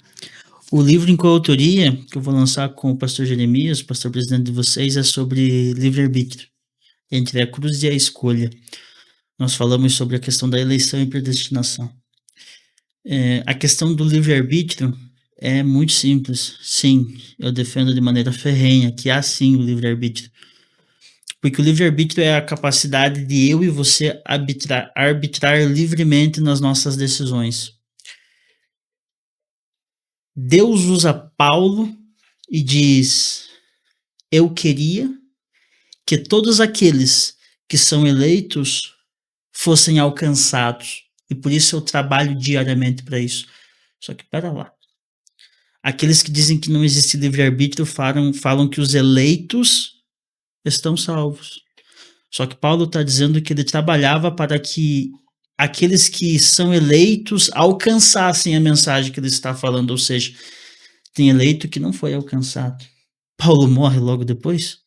O livro em coautoria, que eu vou lançar com o pastor Jeremias, pastor presidente de vocês, é sobre livre-arbítrio, entre a cruz e a escolha. Nós falamos sobre a questão da eleição e predestinação. A questão do livre-arbítrio é muito simples. Sim, eu defendo de maneira ferrenha que há sim o livre-arbítrio. Porque o livre-arbítrio é a capacidade de eu e você arbitrar livremente nas nossas decisões. Deus usa Paulo e diz: eu queria que todos aqueles que são eleitos fossem alcançados. E por isso eu trabalho diariamente para isso. Só que pera lá. Aqueles que dizem que não existe livre-arbítrio falam que os eleitos estão salvos. Só que Paulo está dizendo que ele trabalhava para que aqueles que são eleitos alcançassem a mensagem que ele está falando. Ou seja, tem eleito que não foi alcançado. Paulo morre logo depois.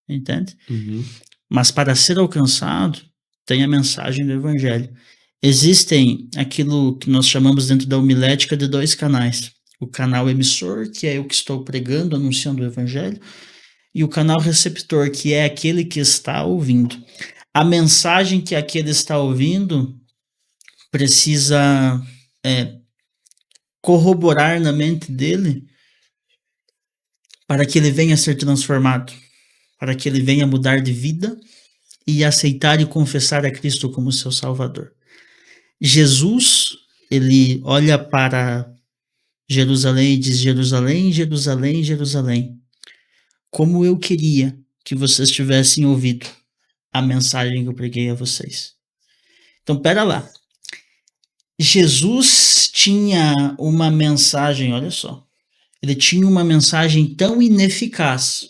Entende? Uhum. Mas para ser alcançado, tem a mensagem do evangelho. Existem aquilo que nós chamamos dentro da homilética de 2 canais. O canal emissor, que é eu que estou pregando, anunciando o evangelho, e o canal receptor, que é aquele que está ouvindo. A mensagem que aquele está ouvindo precisa corroborar na mente dele para que ele venha a ser transformado, para que ele venha mudar de vida e aceitar e confessar a Cristo como seu Salvador. Jesus, ele olha para Jerusalém e diz: Jerusalém, Jerusalém, Jerusalém, como eu queria que vocês tivessem ouvido a mensagem que eu preguei a vocês. Então, pera lá. Jesus tinha uma mensagem, olha só, ele tinha uma mensagem tão ineficaz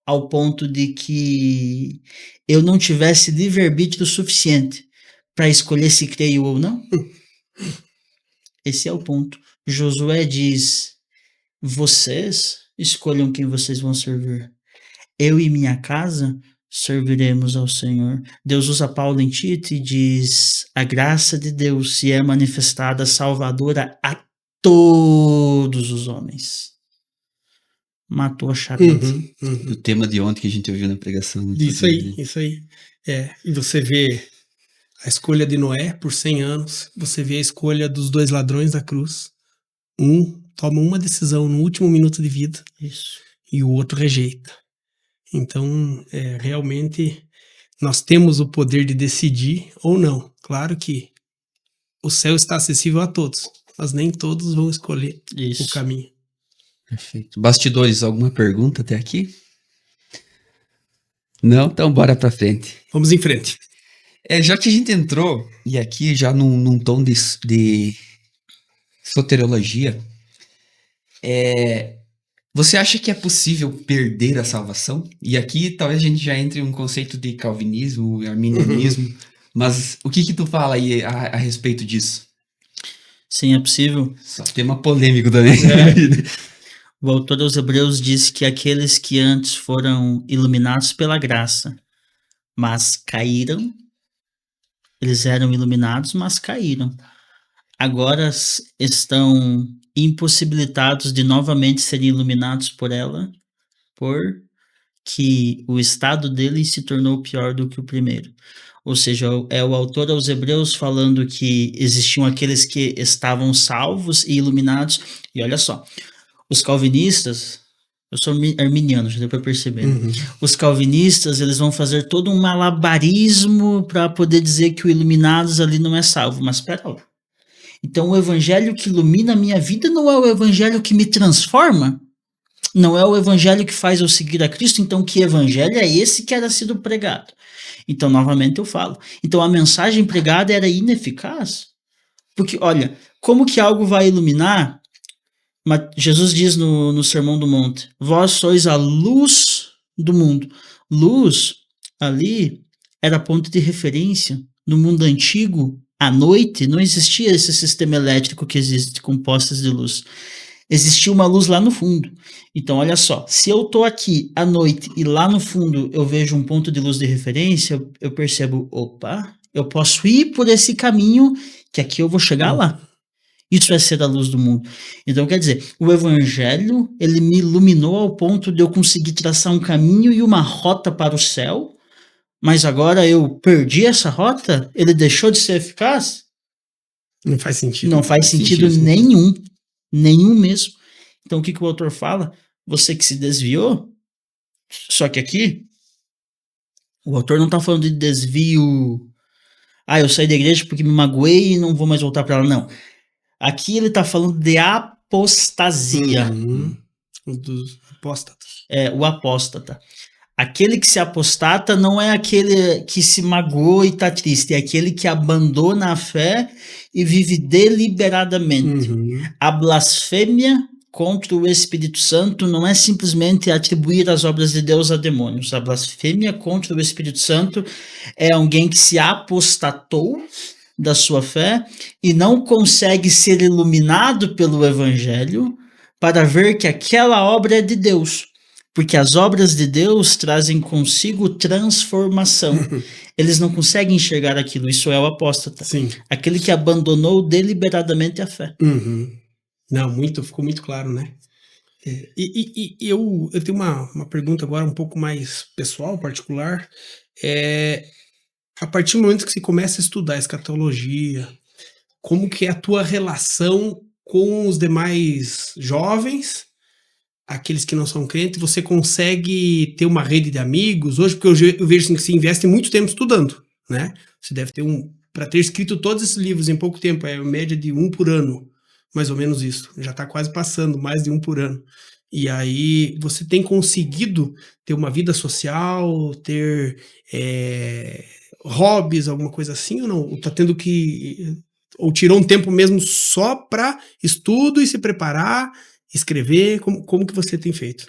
ao ponto de que eu não tivesse livre-arbítrio suficiente para escolher se creio ou não? Esse é o ponto. Josué diz: vocês escolham quem vocês vão servir. Eu e minha casa serviremos ao Senhor. Deus usa Paulo em Tito e diz: a graça de Deus se é manifestada salvadora a todos os homens. Matou a charada. O tema de ontem que a gente ouviu na pregação. Isso aí. E você vê a escolha de Noé por 100 anos, você vê a escolha dos 2 ladrões da cruz. Um toma uma decisão no último minuto de vida. Isso. E o outro rejeita. Então, realmente, nós temos o poder de decidir ou não. Claro que o céu está acessível a todos, mas nem todos vão escolher o caminho. Perfeito. Bastidores, alguma pergunta até aqui? Não? Então bora pra frente. Vamos em frente. Já que a gente entrou, e aqui já num tom de soteriologia, você acha que é possível perder a salvação? E aqui talvez a gente já entre em um conceito de calvinismo, arminianismo, mas o que tu fala aí a respeito disso? Sim, é possível. Só tema polêmico também. O autor aos Hebreus diz que aqueles que antes foram iluminados pela graça, mas caíram, eles eram iluminados, mas caíram. Agora estão impossibilitados de novamente serem iluminados por ela, porque o estado deles se tornou pior do que o primeiro. Ou seja, é o autor aos Hebreus falando que existiam aqueles que estavam salvos e iluminados. E olha só, os calvinistas, eu sou arminiano, já deu para perceber. Os calvinistas, eles vão fazer todo um malabarismo para poder dizer que o iluminados ali não é salvo. Mas espera lá. Então o evangelho que ilumina a minha vida não é o evangelho que me transforma? Não é o evangelho que faz eu seguir a Cristo? Então que evangelho é esse que era sido pregado? Então, novamente eu falo. Então a mensagem pregada era ineficaz. Porque, olha, como que algo vai iluminar? Jesus diz no Sermão do Monte: vós sois a luz do mundo. Luz, ali, era ponto de referência. No mundo antigo, à noite, não existia esse sistema elétrico que existe com postes de luz. Existia uma luz lá no fundo. Então, olha só, se eu estou aqui à noite e lá no fundo eu vejo um ponto de luz de referência, eu percebo, opa, eu posso ir por esse caminho que aqui eu vou chegar lá. Isso é ser a luz do mundo. Então, quer dizer, o evangelho, ele me iluminou ao ponto de eu conseguir traçar um caminho e uma rota para o céu, mas agora eu perdi essa rota? Ele deixou de ser eficaz? Não faz sentido. Não faz sentido nenhum. Nenhum mesmo. Então, o que o autor fala? Você que se desviou, só que aqui, o autor não está falando de desvio, eu saí da igreja porque me magoei e não vou mais voltar para ela, não. Aqui ele está falando de apostasia. Dos apóstatas. O apóstata. Aquele que se apostata não é aquele que se magoou e está triste, é aquele que abandona a fé e vive deliberadamente. A blasfêmia contra o Espírito Santo não é simplesmente atribuir as obras de Deus a demônios. A blasfêmia contra o Espírito Santo é alguém que se apostatou da sua fé e não consegue ser iluminado pelo Evangelho para ver que aquela obra é de Deus. Porque as obras de Deus trazem consigo transformação. Eles não conseguem enxergar aquilo. Isso é o apóstata. Sim. Aquele que abandonou deliberadamente a fé. Não, ficou muito claro, né? Eu tenho uma pergunta agora um pouco mais pessoal, particular. A partir do momento que você começa a estudar escatologia, como que é a tua relação com os demais jovens aqueles que não são crentes, você consegue ter uma rede de amigos hoje, porque eu vejo assim, que se investe muito tempo estudando, né? Você deve ter para ter escrito todos esses livros em pouco tempo, é a média de 1 por ano, mais ou menos isso. Já está quase passando, mais de 1 por ano. E aí você tem conseguido ter uma vida social, ter hobbies, alguma coisa assim, ou não? Ou tá tendo que... Ou tirou um tempo mesmo só para estudo e se preparar, escrever? Como que você tem feito?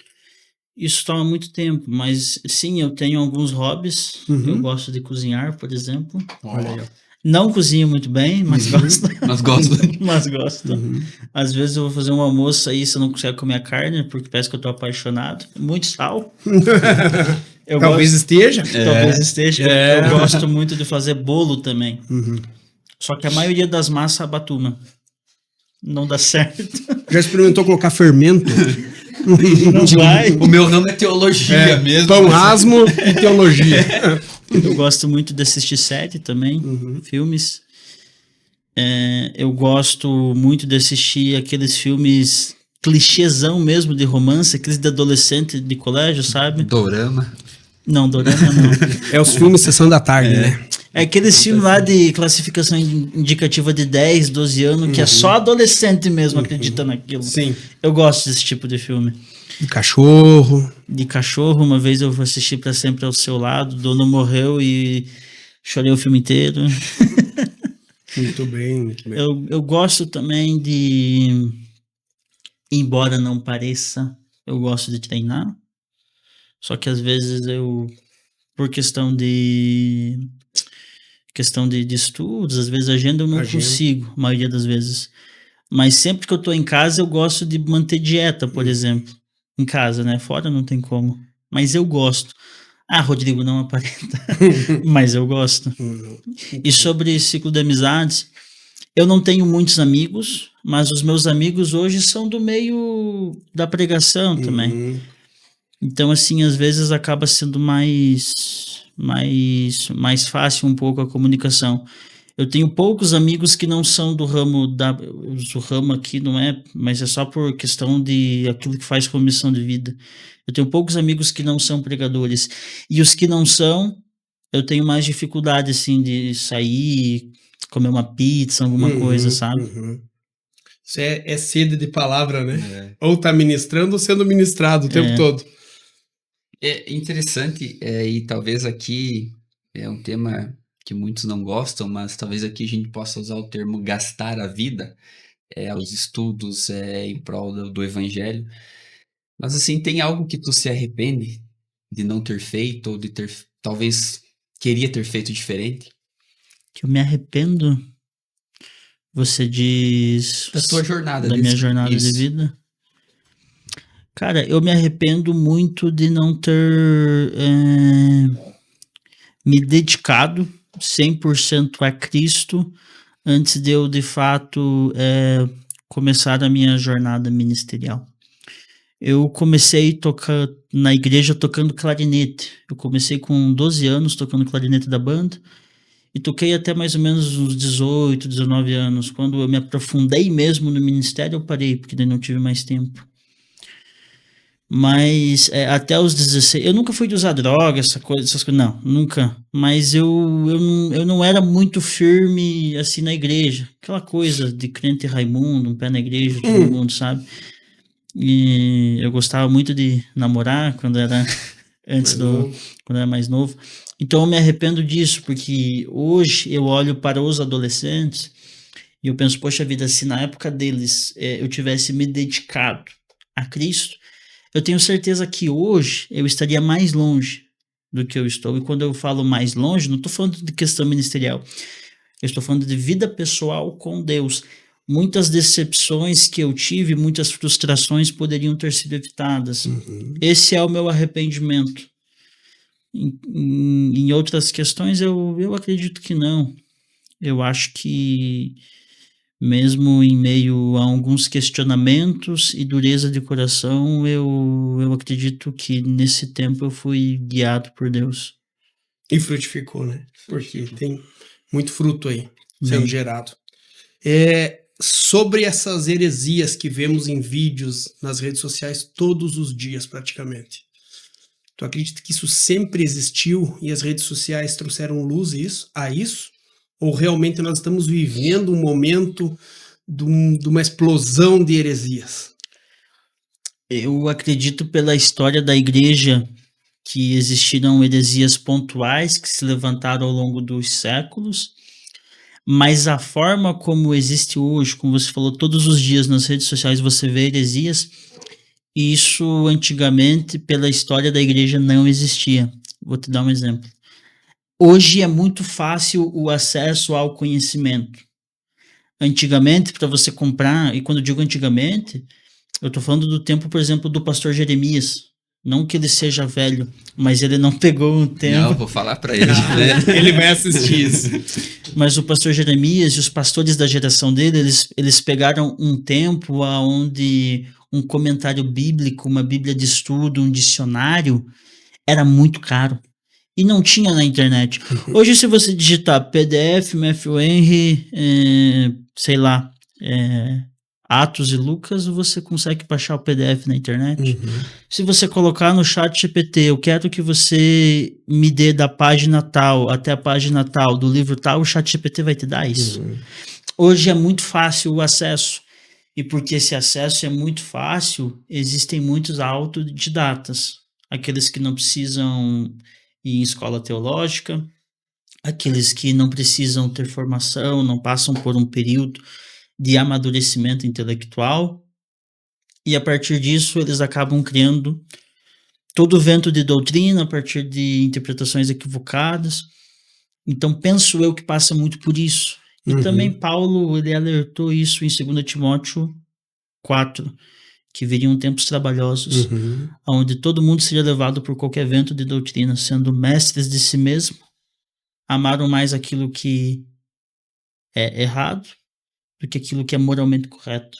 Isso toma muito tempo, mas sim, eu tenho alguns hobbies. Eu gosto de cozinhar, por exemplo. Olha aí, ó. Não cozinho muito bem, mas gosto. Mas gosto. Mas gosto. Às vezes eu vou fazer um almoço aí, você não consegue comer a carne, porque parece que eu tô apaixonado. Muito sal. Talvez esteja. Talvez esteja. Eu gosto muito de fazer bolo também. Só que a maioria das massas abatuma. Não dá certo. Já experimentou colocar fermento? Não vai. O meu ramo é teologia mesmo. Pão asmo e teologia. Eu gosto muito de assistir série também, filmes. Eu gosto muito de assistir aqueles filmes clichêzão mesmo de romance, aqueles de adolescente de colégio, sabe? Dorama. Não, dorama não. É os filmes Sessão da Tarde, né? É aqueles filmes lá de classificação indicativa de 10, 12 anos, que é só adolescente mesmo acredita naquilo. Sim. Eu gosto desse tipo de filme. De cachorro. De cachorro, uma vez eu assisti Pra Sempre ao Seu Lado, o dono morreu e chorei o filme inteiro. Muito bem, muito bem. Eu gosto também de, embora não pareça, eu gosto de treinar. Só que às vezes por questão de estudos, às vezes agenda eu não consigo, a maioria das vezes. Mas sempre que eu tô em casa, eu gosto de manter dieta, por exemplo. Em casa, né? Fora não tem como. Mas eu gosto. Ah, Rodrigo, não aparenta. Mas eu gosto. E sobre ciclo de amizades, eu não tenho muitos amigos, mas os meus amigos hoje são do meio da pregação também. Então, assim, às vezes acaba sendo mais fácil um pouco a comunicação. Eu tenho poucos amigos que não são do ramo o ramo aqui não é, mas é só por questão de aquilo que faz com a missão de vida. Eu tenho poucos amigos que não são pregadores. E os que não são, eu tenho mais dificuldade, assim, de sair, comer uma pizza, alguma coisa, sabe? Isso é sede de palavra, né? Ou tá ministrando ou sendo ministrado o tempo todo. É interessante, e talvez aqui é um tema que muitos não gostam, mas talvez aqui a gente possa usar o termo gastar a vida, os estudos em prol do evangelho. Mas assim, tem algo que tu se arrepende de não ter feito, ou de ter, talvez, queria ter feito diferente? Que eu me arrependo, você diz... Da tua jornada. Da minha jornada de vida? Cara, eu me arrependo muito de não ter me dedicado 100% a Cristo antes de eu, de fato, começar a minha jornada ministerial. Eu comecei a tocar na igreja tocando clarinete. Eu comecei com 12 anos tocando clarinete da banda e toquei até mais ou menos uns 18, 19 anos. Quando eu me aprofundei mesmo no ministério, eu parei, porque daí não tive mais tempo. Mas até os 16... Eu nunca fui de usar droga, essas coisas, não, nunca. Mas eu não era muito firme, assim, na igreja. Aquela coisa de crente Raimundo, um pé na igreja, todo mundo, sabe? E eu gostava muito de namorar quando era... quando era mais novo. Então eu me arrependo disso, porque hoje eu olho para os adolescentes e eu penso, poxa vida, se na época deles eu tivesse me dedicado a Cristo, eu tenho certeza que hoje eu estaria mais longe do que eu estou. E quando eu falo mais longe, não estou falando de questão ministerial. Eu estou falando de vida pessoal com Deus. Muitas decepções que eu tive, muitas frustrações poderiam ter sido evitadas. Esse é o meu arrependimento. Em outras questões, eu acredito que não. Eu acho que mesmo em meio a alguns questionamentos e dureza de coração, eu acredito que nesse tempo eu fui guiado por Deus. E frutificou, né? Porque tem muito fruto aí sendo gerado. sobre essas heresias que vemos em vídeos nas redes sociais todos os dias, praticamente. Tu acredita que isso sempre existiu e as redes sociais trouxeram luz a isso? Ou realmente nós estamos vivendo um momento de uma explosão de heresias? Eu acredito pela história da igreja que existiram heresias pontuais que se levantaram ao longo dos séculos, mas a forma como existe hoje, como você falou, todos os dias nas redes sociais você vê heresias, isso antigamente, pela história da igreja, não existia. Vou te dar um exemplo. Hoje é muito fácil o acesso ao conhecimento. Antigamente, para você comprar, e quando eu digo antigamente, eu estou falando do tempo, por exemplo, do pastor Jeremias. Não que ele seja velho, mas ele não pegou um tempo. Não, vou falar para ele. Né? Ele vai assistir isso. Mas o pastor Jeremias e os pastores da geração dele, eles pegaram um tempo onde um comentário bíblico, uma bíblia de estudo, um dicionário, era muito caro. E não tinha na internet. Hoje, se você digitar PDF, Matthew Henry, sei lá, Atos e Lucas, você consegue baixar o PDF na internet. Uhum. Se você colocar no chat GPT, eu quero que você me dê da página tal até a página tal, do livro tal, o chat GPT vai te dar isso. Uhum. Hoje é muito fácil o acesso. E porque esse acesso é muito fácil, existem muitos autodidatas. Aqueles que não precisam ir em escola teológica, aqueles que não precisam ter formação, não passam por um período de amadurecimento intelectual, e a partir disso eles acabam criando todo o vento de doutrina a partir de interpretações equivocadas. Então penso eu que passa muito por isso. E também Paulo, ele alertou isso em 2 Timóteo 4, que viriam tempos trabalhosos, onde todo mundo seria levado por qualquer vento de doutrina, sendo mestres de si mesmo, amaram mais aquilo que é errado do que aquilo que é moralmente correto.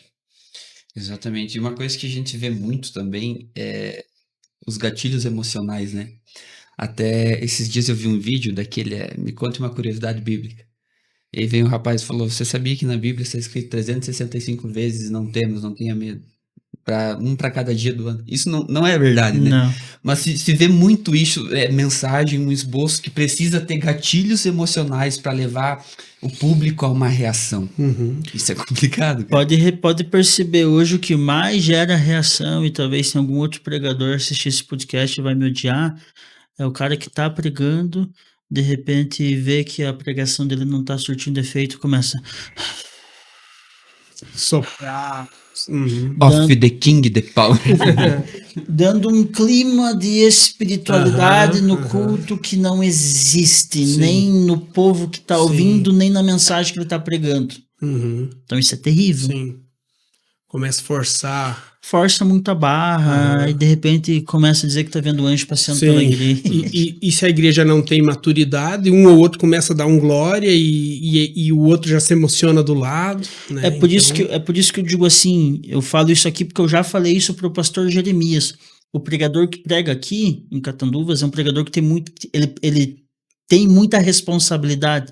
Exatamente. E uma coisa que a gente vê muito também é os gatilhos emocionais, né? Até esses dias eu vi um vídeo daquele, me conte uma curiosidade bíblica. E aí veio um rapaz e falou, você sabia que na Bíblia está escrito 365 vezes não tenha medo? Para cada dia do ano. Isso não é verdade, né? Não. Mas se vê muito isso, mensagem, um esboço que precisa ter gatilhos emocionais para levar o público a uma reação. Isso é complicado, cara. Pode perceber hoje o que mais gera reação, e talvez se algum outro pregador assistir esse podcast vai me odiar, é o cara que tá pregando, de repente vê que a pregação dele não tá surtindo efeito, começa soprar. Of the King the Power. Dando um clima de espiritualidade no culto que não existe, nem no povo que está ouvindo, nem na mensagem que ele está pregando. Então isso é terrível. Sim. Começa a forçar. Força muito a barra e de repente começa a dizer que está vendo anjo passeando pela igreja. E se a igreja não tem maturidade, um ou outro começa a dar um glória e o outro já se emociona do lado. Né? É por isso que eu digo assim, eu falo isso aqui porque eu já falei isso para o pastor Jeremias. O pregador que prega aqui em Catanduvas é um pregador que tem ele tem muita responsabilidade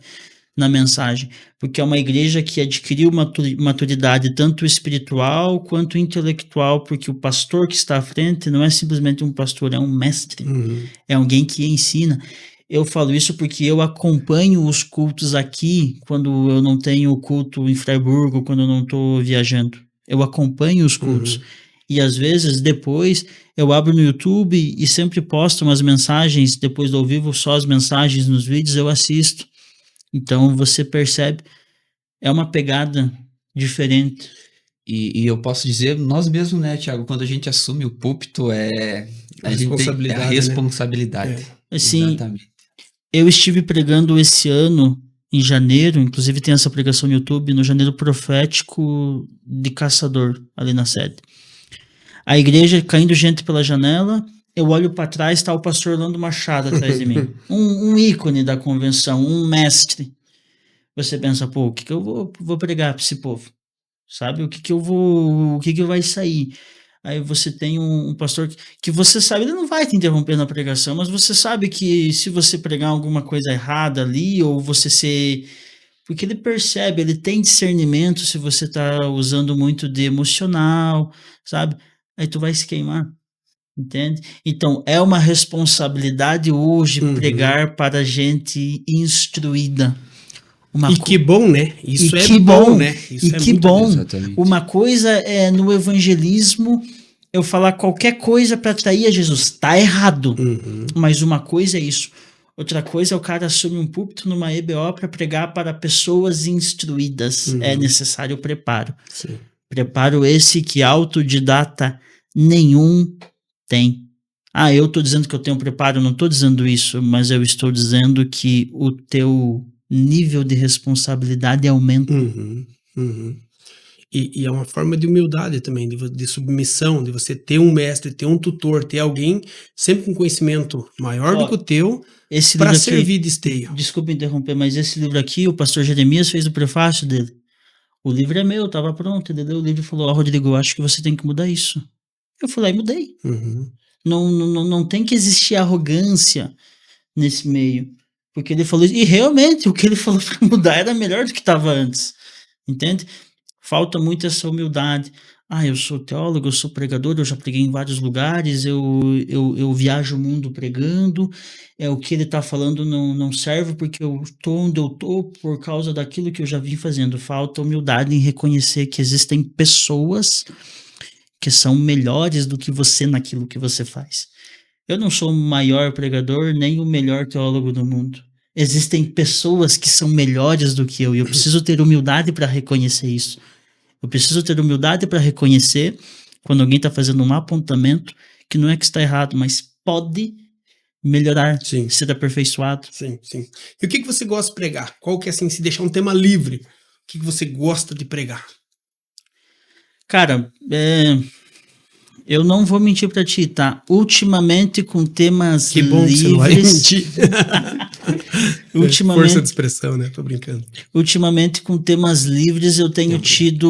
na mensagem, porque é uma igreja que adquiriu maturidade tanto espiritual quanto intelectual, porque o pastor que está à frente não é simplesmente um pastor, é um mestre, é alguém que ensina. Eu falo isso porque eu acompanho os cultos aqui quando eu não tenho culto em Freiburgo, quando eu não estou viajando. Eu acompanho os cultos. E às vezes depois eu abro no YouTube e sempre posto umas mensagens, depois do ao vivo, só as mensagens nos vídeos, eu assisto. Então você percebe, é uma pegada diferente. E eu posso dizer, nós mesmos, né, Thiago, quando a gente assume o púlpito, a responsabilidade. Né? Assim, exatamente. Eu estive pregando esse ano, em janeiro, inclusive tem essa pregação no YouTube, no Janeiro Profético de Caçador, ali na sede. A igreja caindo gente pela janela, eu olho para trás, está o pastor Orlando Machado atrás de mim. Um ícone da convenção, um mestre. Você pensa, pô, o que eu vou pregar para esse povo? Sabe? O que vai sair? Aí você tem um pastor que você sabe, ele não vai te interromper na pregação, mas você sabe que se você pregar alguma coisa errada ali, ou você ser Porque ele percebe, ele tem discernimento se você tá usando muito de emocional, sabe? Aí tu vai se queimar, entende? Então, é uma responsabilidade hoje pregar para gente instruída. E que bom, né? Isso E é que bom, bom, né? Isso e é que muito bom. Exatamente. Uma coisa é no evangelismo eu falar qualquer coisa para atrair a Jesus. Tá errado. Uhum. Mas uma coisa é isso. Outra coisa é o cara assumir um púlpito numa EBO para pregar para pessoas instruídas. É necessário preparo. Sim. Preparo esse que autodidata nenhum tem. Ah, eu tô dizendo que eu tenho preparo, não tô dizendo isso, mas eu estou dizendo que o teu nível de responsabilidade aumenta. Uhum. Uhum. E é uma forma de humildade também, de submissão, de você ter um mestre, ter um tutor, ter alguém sempre com conhecimento maior do que o teu Esse para livro aqui, servir de esteio. desculpa interromper, mas esse livro aqui, o pastor Jeremias fez o prefácio dele. O livro é meu, tava pronto, ele leu o livro e falou, Rodrigo, eu acho que você tem que mudar isso. Eu fui lá e mudei. Uhum. Não tem que existir arrogância nesse meio. Porque ele falou isso. E realmente, o que ele falou para mudar era melhor do que estava antes. Entende? Falta muito essa humildade. Ah, eu sou teólogo, eu sou pregador, eu já preguei em vários lugares, eu viajo o mundo pregando. O que ele está falando não serve porque eu estou onde eu estou por causa daquilo que eu já vim fazendo. Falta humildade em reconhecer que existem pessoas que são melhores do que você naquilo que você faz. Eu não sou o maior pregador, nem o melhor teólogo do mundo. Existem pessoas que são melhores do que eu, e eu preciso ter humildade para reconhecer isso. Eu preciso ter humildade para reconhecer quando alguém está fazendo um apontamento que não é que está errado, mas pode melhorar, Sim. ser aperfeiçoado. Sim, sim. E o que você gosta de pregar? Qual que é, assim, se deixar um tema livre, o que você gosta de pregar? Cara, eu não vou mentir pra ti, tá? Ultimamente com temas Que bom livres... que você não vai mentir. Ultimamente, Força de expressão, né? Tô brincando. ultimamente com temas livres eu tenho tido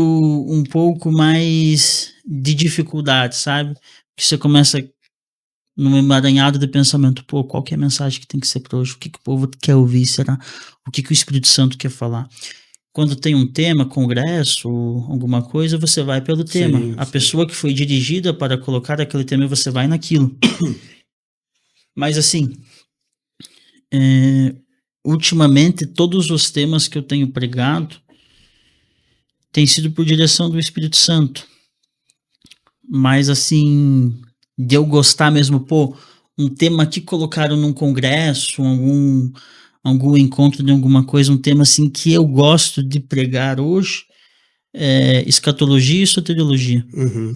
um pouco mais de dificuldade, sabe? Que você começa num emaranhado de pensamento, pô, qual que é a mensagem que tem que ser pra hoje? O que o povo quer ouvir, será? O que o Espírito Santo quer falar? Quando tem um tema, congresso, alguma coisa, você vai pelo tema. Sim, A sim. pessoa que foi dirigida para colocar aquele tema, você vai naquilo. Mas assim, ultimamente, todos os temas que eu tenho pregado têm sido por direção do Espírito Santo. Mas assim, de eu gostar mesmo, pô, um tema que colocaram num congresso, algum encontro de alguma coisa, um tema assim que eu gosto de pregar hoje, é escatologia e soteriologia. Uhum.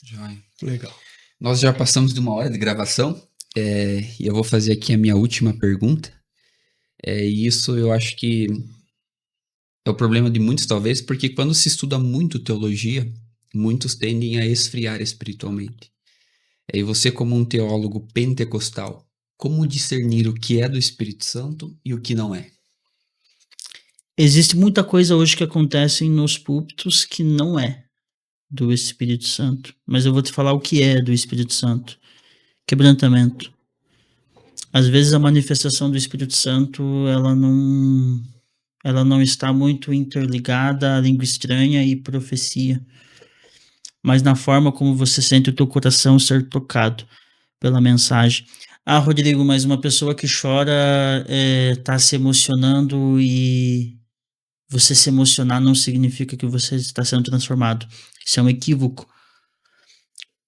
Joia. Legal. Nós já passamos de 1 hora de gravação, e eu vou fazer aqui a minha última pergunta. E isso eu acho que é o problema de muitos, talvez, porque quando se estuda muito teologia, muitos tendem a esfriar espiritualmente. E você, como um teólogo pentecostal, como discernir o que é do Espírito Santo e o que não é? Existe muita coisa hoje que acontece nos púlpitos que não é do Espírito Santo. Mas eu vou te falar o que é do Espírito Santo. Quebrantamento. Às vezes a manifestação do Espírito Santo, ela não está muito interligada à língua estranha e profecia, mas na forma como você sente o teu coração ser tocado pela mensagem. Ah, Rodrigo, mas uma pessoa que chora tá se emocionando, e você se emocionar não significa que você está sendo transformado. Isso é um equívoco.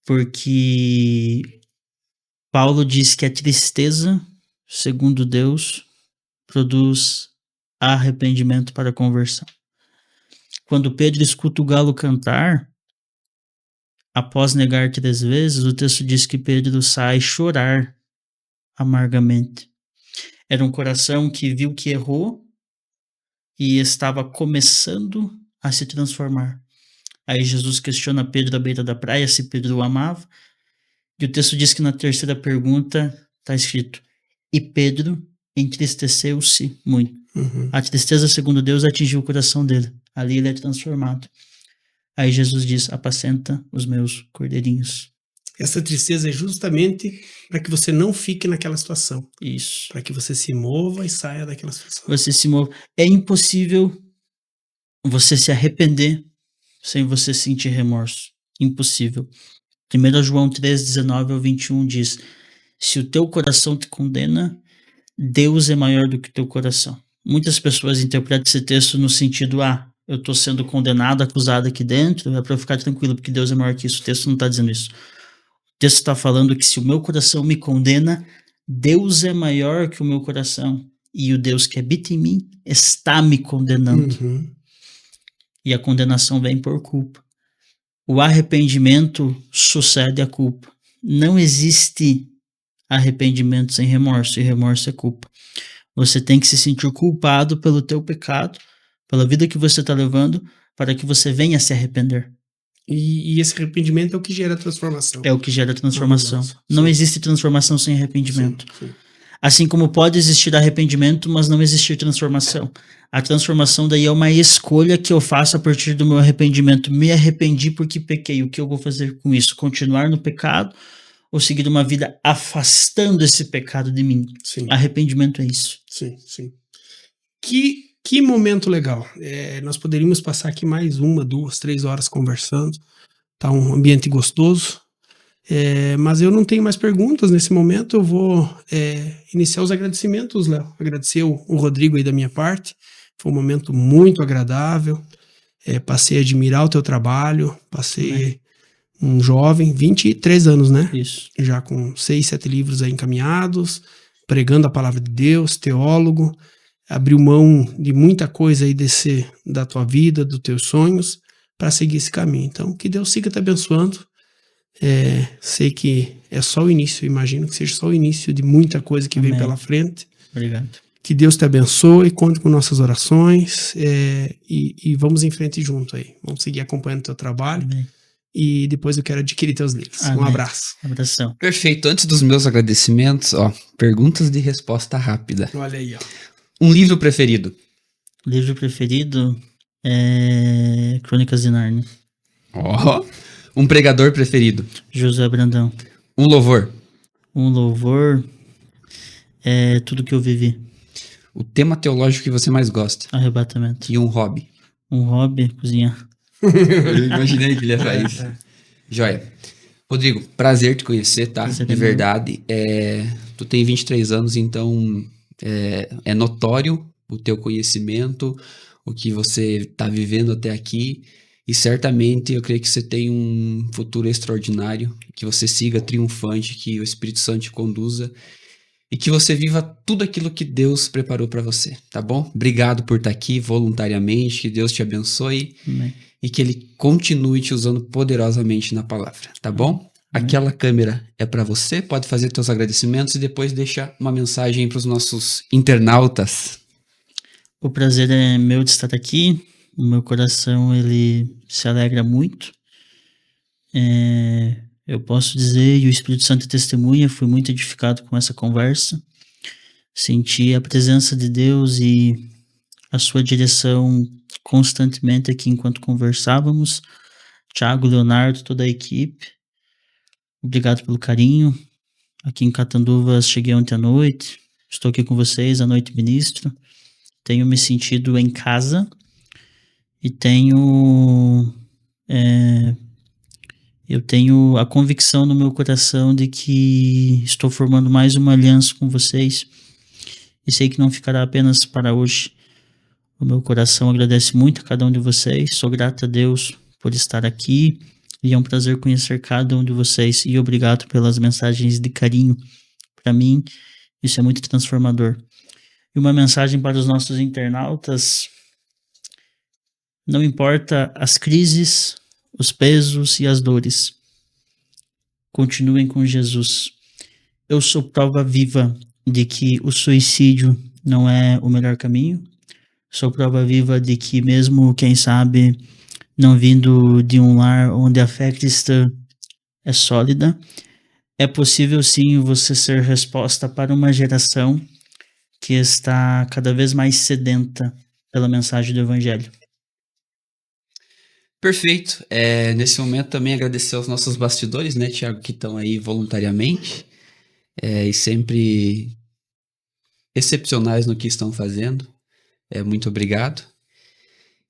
Porque Paulo diz que a tristeza, segundo Deus, produz arrependimento para a conversão. Quando Pedro escuta o galo cantar, após negar 3 vezes, o texto diz que Pedro sai chorar amargamente. Era um coração que viu que errou e estava começando a se transformar. Aí Jesus questiona Pedro à beira da praia se Pedro o amava, e o texto diz que na terceira pergunta está escrito: e Pedro entristeceu-se muito. Uhum. A tristeza, segundo Deus, atingiu o coração dele. Ali ele é transformado. Aí Jesus diz: apacenta os meus cordeirinhos. Essa tristeza é justamente para que você não fique naquela situação, Isso. para que você se mova e saia daquela situação. Você se move. É impossível você se arrepender sem você sentir remorso. Impossível. 1 João 3, 19 ao 21 diz: se o teu coração te condena, Deus é maior do que o teu coração. Muitas pessoas interpretam esse texto no sentido, eu estou sendo condenado, acusado aqui dentro, é para eu ficar tranquilo, porque Deus é maior que isso. O texto não está dizendo isso. O texto está falando que se o meu coração me condena, Deus é maior que o meu coração. E o Deus que habita em mim está me condenando. Uhum. E a condenação vem por culpa. O arrependimento sucede à culpa. Não existe arrependimento sem remorso, e remorso é culpa. Você tem que se sentir culpado pelo teu pecado, pela vida que você está levando, para que você venha se arrepender. E esse arrependimento é o que gera transformação. É o que gera transformação. Sim. Não existe transformação sem arrependimento. Sim. Assim como pode existir arrependimento, mas não existir transformação. A transformação daí é uma escolha que eu faço a partir do meu arrependimento. Me arrependi porque pequei. O que eu vou fazer com isso? Continuar no pecado ou seguir uma vida afastando esse pecado de mim? Sim. Arrependimento é isso. Sim. Que momento legal. Nós poderíamos passar aqui mais 1, 2, 3 horas conversando. Tá um ambiente gostoso. Mas eu não tenho mais perguntas nesse momento. Eu vou iniciar os agradecimentos, Léo. Agradecer o Rodrigo aí da minha parte. Foi um momento muito agradável. Passei a admirar o teu trabalho. Passei um jovem, 23 anos, né? Isso. Já com 6, 7 livros aí encaminhados, pregando a palavra de Deus, teólogo. Abriu mão de muita coisa aí da tua vida, dos teus sonhos, para seguir esse caminho. Então, que Deus siga te abençoando. Sei que é só o início, imagino que seja só o início de muita coisa que Amém. vem pela frente. Obrigado. Que Deus te abençoe, conte com nossas orações e vamos em frente junto aí. Vamos seguir acompanhando o teu trabalho. Amém. E depois eu quero adquirir teus livros. Amém. Um abraço. Abração. Perfeito. Antes dos meus agradecimentos, perguntas de resposta rápida. Olha aí, ó. Um livro preferido? Livro preferido é Crônicas de Nárnia. Um pregador preferido? José Brandão. Um louvor? Um louvor é Tudo que eu vivi. O tema teológico que você mais gosta? Arrebatamento. E um hobby? Um hobby, cozinhar. Eu imaginei que ele ia falar isso. Joia. Rodrigo, prazer te conhecer, tá? Prazer De é meu. verdade. Tu tem 23 anos, então é notório o teu conhecimento, o que você está vivendo até aqui. E certamente eu creio que você tem um futuro extraordinário, que você siga triunfante, que o Espírito Santo te conduza e que você viva tudo aquilo que Deus preparou para você, tá bom? Obrigado por estar aqui voluntariamente, que Deus te abençoe Amém. e que Ele continue te usando poderosamente na palavra, tá bom? Aquela câmera é para você, pode fazer teus agradecimentos e depois deixa uma mensagem para os nossos internautas. O prazer é meu de estar aqui. O meu coração, ele se alegra muito. Eu posso dizer, e o Espírito Santo testemunha, fui muito edificado com essa conversa. Senti a presença de Deus e a sua direção constantemente aqui enquanto conversávamos. Thiago, Leonardo, toda a equipe. Obrigado pelo carinho. Aqui em Catanduvas cheguei ontem à noite. Estou aqui com vocês, à noite ministro. Tenho me sentido em casa e eu tenho a convicção no meu coração de que estou formando mais uma aliança com vocês e sei que não ficará apenas para hoje. O meu coração agradece muito a cada um de vocês. Sou grato a Deus por estar aqui e é um prazer conhecer cada um de vocês e obrigado pelas mensagens de carinho. Para mim, isso é muito transformador. E uma mensagem para os nossos internautas: não importa as crises, os pesos e as dores, continuem com Jesus. Eu sou prova viva de que o suicídio não é o melhor caminho. Sou prova viva de que mesmo, quem sabe, não vindo de um lar onde a fé cristã é sólida, é possível sim você ser resposta para uma geração que está cada vez mais sedenta pela mensagem do Evangelho. Perfeito. Nesse momento também agradecer aos nossos bastidores, né, Thiago, que estão aí voluntariamente e sempre excepcionais no que estão fazendo. Muito obrigado.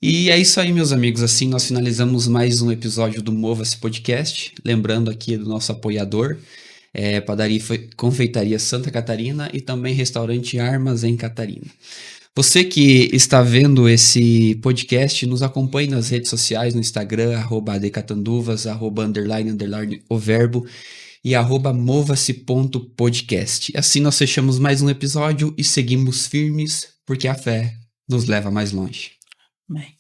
E é isso aí, meus amigos. Assim nós finalizamos mais um episódio do Mova-se Podcast. Lembrando aqui do nosso apoiador, Padaria e Confeitaria Santa Catarina e também Restaurante Armazém Catarina. Você que está vendo esse podcast, nos acompanhe nas redes sociais, no Instagram, @adcatanduvas, @_, o verbo e @mova-se.podcast. Assim nós fechamos mais um episódio e seguimos firmes, porque a fé nos leva mais longe. Amém.